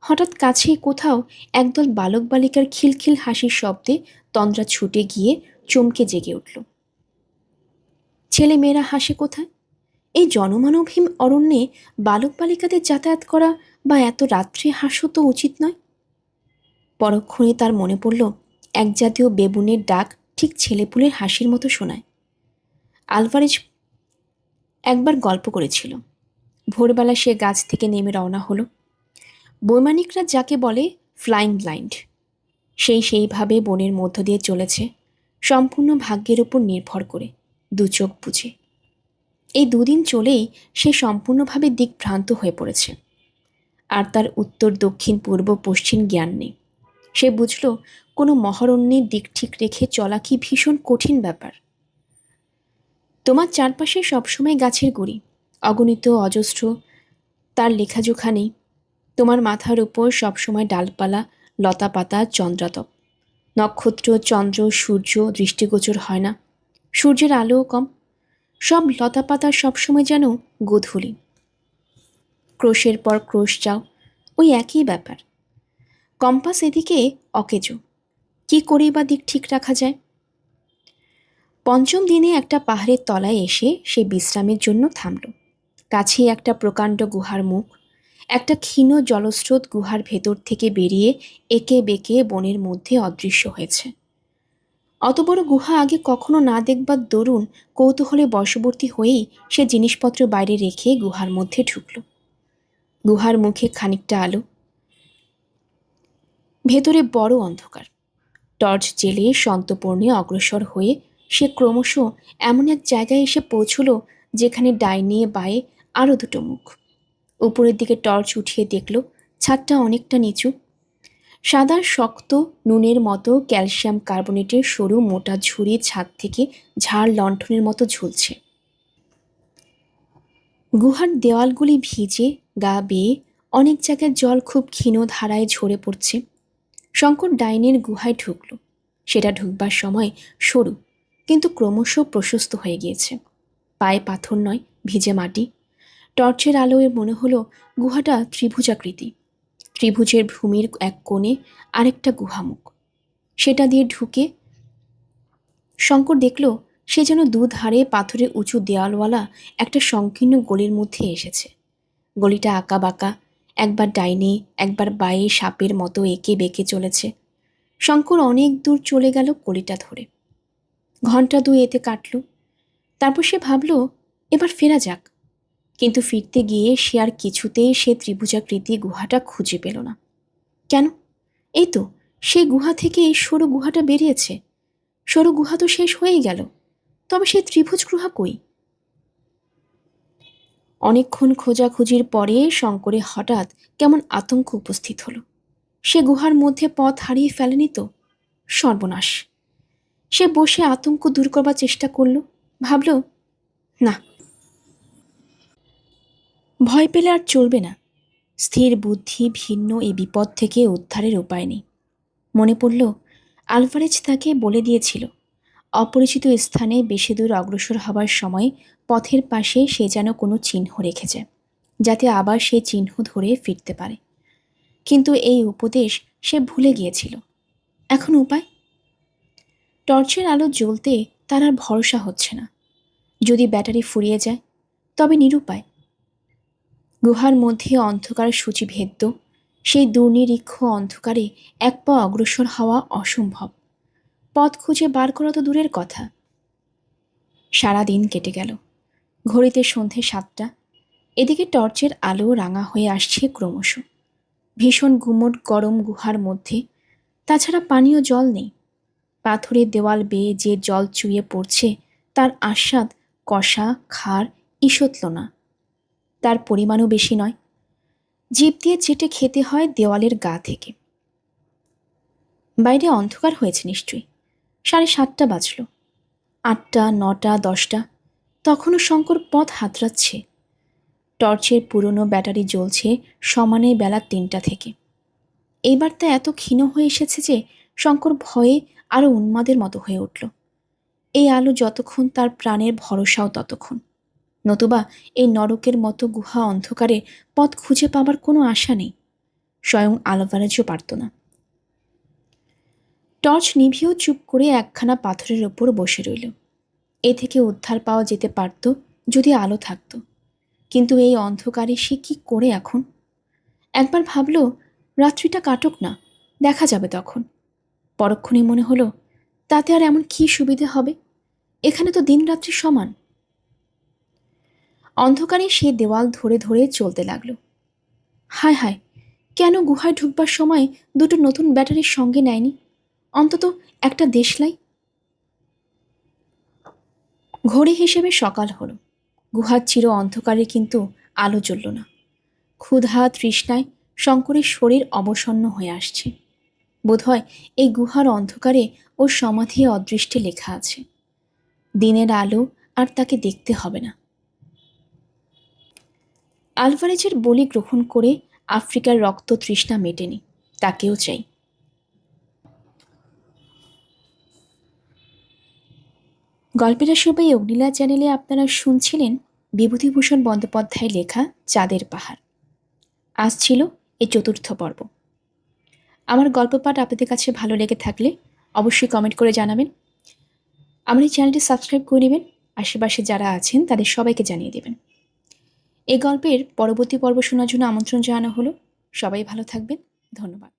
হঠাৎ কাছেই কোথাও একদল বালক বালিকার খিলখিল হাসির শব্দে তন্দ্রা ছুটে গিয়ে চমকে জেগে উঠল। ছেলে মেয়েরা হাসে কোথায়? এই জনমানবহীন অরণ্যে বালক বালিকাদের যাতায়াত করা বা এত রাত্রে হাসো তো উচিত নয়। পরক্ষণে তার মনে পড়ল এক জাতীয় বেবুনের ডাক ঠিক ছেলেপুলের হাসির মতো শোনায়। আলভারেজ একবার গল্প করেছিল, ভোরবেলা সে গাছ থেকে নেমে রওনা হলো। বৈমানিকরা যাকে বলে ফ্লাইং ব্লাইন্ড, সেইভাবে বনের মধ্য দিয়ে চলেছে, সম্পূর্ণ ভাগ্যের ওপর নির্ভর করে, দু চোখ বুঝে। এই দুদিন চলেই সে সম্পূর্ণভাবে দিকভ্রান্ত হয়ে পড়েছে, আর তার উত্তর দক্ষিণ পূর্ব পশ্চিম জ্ঞান নেই। সে বুঝল কোনো মহারণ্যের দিক ঠিক রেখে চলা কি ভীষণ কঠিন ব্যাপার। তোমার চারপাশে সবসময় গাছের গুড়ি, অগণিত অজস্র, তার লেখাজোখা নেই। তোমার মাথার উপর সবসময় ডালপালা, লতাপাতা, চন্দ্রাতপ, নক্ষত্র, চন্দ্র, সূর্য দৃষ্টিগোচর হয় না, সূর্যের আলোও কম। সব লতাপাতা সবসময় যেন গোধূলি, ক্রোশের পর ক্রোশ যাও, ওই একই ব্যাপার। কম্পাস এদিকে অকেজো, কি করেই বা দিক ঠিক রাখা যায়? পঞ্চম দিনে একটা পাহাড়ের তলায় এসে সে বিশ্রামের জন্য থামল। কাছেই একটা প্রকাণ্ড গুহার মুখ, একটা ক্ষীণ জলস্রোত গুহার ভেতর থেকে বেরিয়ে একে বেঁকে বনের মধ্যে অদৃশ্য হয়েছে। অত বড় গুহা আগে কখনো না দেখবার দরুন কৌতূহলে বশবর্তী হয়েই সে জিনিসপত্র বাইরে রেখে গুহার মধ্যে ঢুকল। গুহার মুখে খানিকটা আলো, ভেতরে বড় অন্ধকার। টর্চ জেলে সন্তর্পণে অগ্রসর হয়ে সে ক্রমশ এমন এক জায়গায় এসে পৌঁছল যেখানে ডাইনে বাঁয়ে আরও দুটো মুখ। উপরের দিকে টর্চ উঠিয়ে দেখল ছাদটা অনেকটা নিচু। সাদা শক্ত নুনের মতো ক্যালসিয়াম কার্বনেটের সরু মোটা ঝুড়ি ছাদ থেকে ঝাড় লণ্ঠনের মতো ঝুলছে। গুহার দেওয়ালগুলি ভিজে, গা বেয়ে, অনেক জায়গায় জল খুব ক্ষীণ ধারায় ঝরে পড়ছে। শঙ্কর ডাইনের গুহায় ঢুকল। সেটা ঢুকবার সময় সরু, কিন্তু ক্রমশ প্রশস্ত হয়ে গিয়েছে। পায়ে পাথর নয়, ভিজে মাটি। টর্চের আলোয় মনে হলো গুহাটা ত্রিভুজাকৃতি। ত্রিভুজের ভূমির এক কোণে আরেকটা গুহামুখ। সেটা দিয়ে ঢুকে শঙ্কর দেখল সে যেন দুধারে পাথরের উঁচু দেওয়ালওয়ালা একটা সংকীর্ণ গলির মধ্যে এসেছে। গলিটা আঁকা বাঁকা, একবার ডাইনে একবার বাঁয়ে সাপের মতো এঁকে বেঁকে চলেছে। শঙ্কর অনেক দূর চলে গেল গলিটা ধরে। ঘন্টা দুই এতে কাটল। তারপর সে ভাবল এবার ফেরা যাক, কিন্তু ফিরতে গিয়ে সে আর কিছুতেই সে ত্রিভুজাকৃতি গুহাটা খুঁজে পেল না। কেন? এই তো সেই গুহা থেকে এই সরু গুহাটা বেরিয়েছে। সরু গুহা তো শেষ হয়েই গেল, তবে সেই ত্রিভুজ গুহা কই? অনেকক্ষণ খোঁজাখুঁজির পরে শঙ্করে হঠাৎ কেমন আতঙ্ক উপস্থিত হলো। সে গুহার মধ্যে পথ হারিয়ে ফেলেনি তো? সর্বনাশ! সে বসে আতঙ্ক দূর করবার চেষ্টা করল। ভাবল, না, ভয় পেলে আর চলবে না। স্থির বুদ্ধি ভিন্ন এই বিপদ থেকে উদ্ধারের উপায় নেই। মনে পড়ল আলভারেজ তাকে বলে দিয়েছিল অপরিচিত স্থানে বেশি দূর অগ্রসর হবার সময় পথের পাশে সে যেন কোনো চিহ্ন রেখে যায়, যাতে আবার সে চিহ্ন ধরে ফিরতে পারে। কিন্তু এই উপদেশ সে ভুলে গিয়েছিল। এখন উপায়? টর্চের আলো জ্বলতে তার আর ভরসা হচ্ছে না। যদি ব্যাটারি ফুরিয়ে যায় তবে নিরুপায়। গুহার মধ্যে অন্ধকার সূচিভেদ্য, সেই দুর্নিরীক্ষ অন্ধকারে এক পা অগ্রসর হওয়া অসম্ভব। পথ খুঁজে বার করা তো দূরের কথা। সারা দিন কেটে গেল। ঘড়িতে সন্ধে 7টা। এদিকে টর্চের আলো রাঙা হয়ে আসছে ক্রমশ। ভীষণ গুমট গরম গুহার মধ্যে, তাছাড়া পানীয় জল নেই। পাথরের দেওয়াল বেয়ে যে জল চুইয়ে পড়ছে তার আস্বাদ কষা, খার, ঈষৎ না। তার পরিমাণও বেশি নয়। জিভ দিয়ে চেটে খেতে হয় দেওয়ালের গা থেকে। বাইরে অন্ধকার হয়েছে নিশ্চয়ই। 7:30 বাজল। 8টা, 9টা, 10টা, তখনও শঙ্কর পথ হাতড়াচ্ছে। টর্চের পুরনো ব্যাটারি জ্বলছে সমানে বেলা 3টা থেকে। এইবার তা এত ক্ষীণ হয়ে এসেছে যে শঙ্কর ভয়ে আরও উন্মাদের মতো হয়ে উঠল। এই আলো যতক্ষণ তার প্রাণের ভরসাও ততক্ষণ, নতুবা এই নরকের মতো গুহা অন্ধকারে পথ খুঁজে পাবার কোনো আশা নেই। স্বয়ং আলভারেজও পারত না। টর্চ নিভিয়েও চুপ করে একখানা পাথরের ওপর বসে রইল। এ থেকে উদ্ধার পাওয়া যেতে পারত যদি আলো থাকত, কিন্তু এই অন্ধকারে সে কি করে এখন? একবার ভাবল রাত্রিটা কাটুক না, দেখা যাবে তখন। পরক্ষণে মনে হলো তাতে আর এমন কি সুবিধে হবে, এখানে তো দিন রাত্রি সমান। অন্ধকারে সে দেওয়াল ধরে ধরে চলতে লাগলো। হায় হায়, কেন গুহায় ঢুকবার সময় দুটো নতুন ব্যাটারির সঙ্গে নেয়নি, অন্তত একটা দেশলাই। ঘড়ি হিসেবে সকাল হলো। গুহার চির অন্ধকারে কিন্তু আলো জ্বলল না। ক্ষুধা তৃষ্ণায় শঙ্করের শরীর অবসন্ন হয়ে আসছে। বোধহয় এই গুহার অন্ধকারে ওর সমাধি অদৃষ্টে লেখা আছে, দিনের আলো আর তাকে দেখতে হবে না। আলভারেজের বলি গ্রহণ করে আফ্রিকার রক্ত তৃষ্ণা মেটেনি, তাকেও চাই। গল্পের সবাই অগ্নিলা চ্যানেলে আপনারা শুনছিলেন বিভূতিভূষণ বন্দ্যোপাধ্যায়ের লেখা চাঁদের পাহাড়। আজ ছিল এই 4র্থ পর্ব। আমার গল্প পাঠ আপনাদের কাছে ভালো লেগে থাকলে অবশ্যই কমেন্ট করে জানাবেন। আমার এই চ্যানেলটি সাবস্ক্রাইব করে নেবেন, আশেপাশে যারা আছেন তাদের সবাইকে জানিয়ে দেবেন। এই গল্পের পরবর্তী পর্ব শোনার জন্য আমন্ত্রণ জানানো হলো। সবাই ভালো থাকবেন, ধন্যবাদ।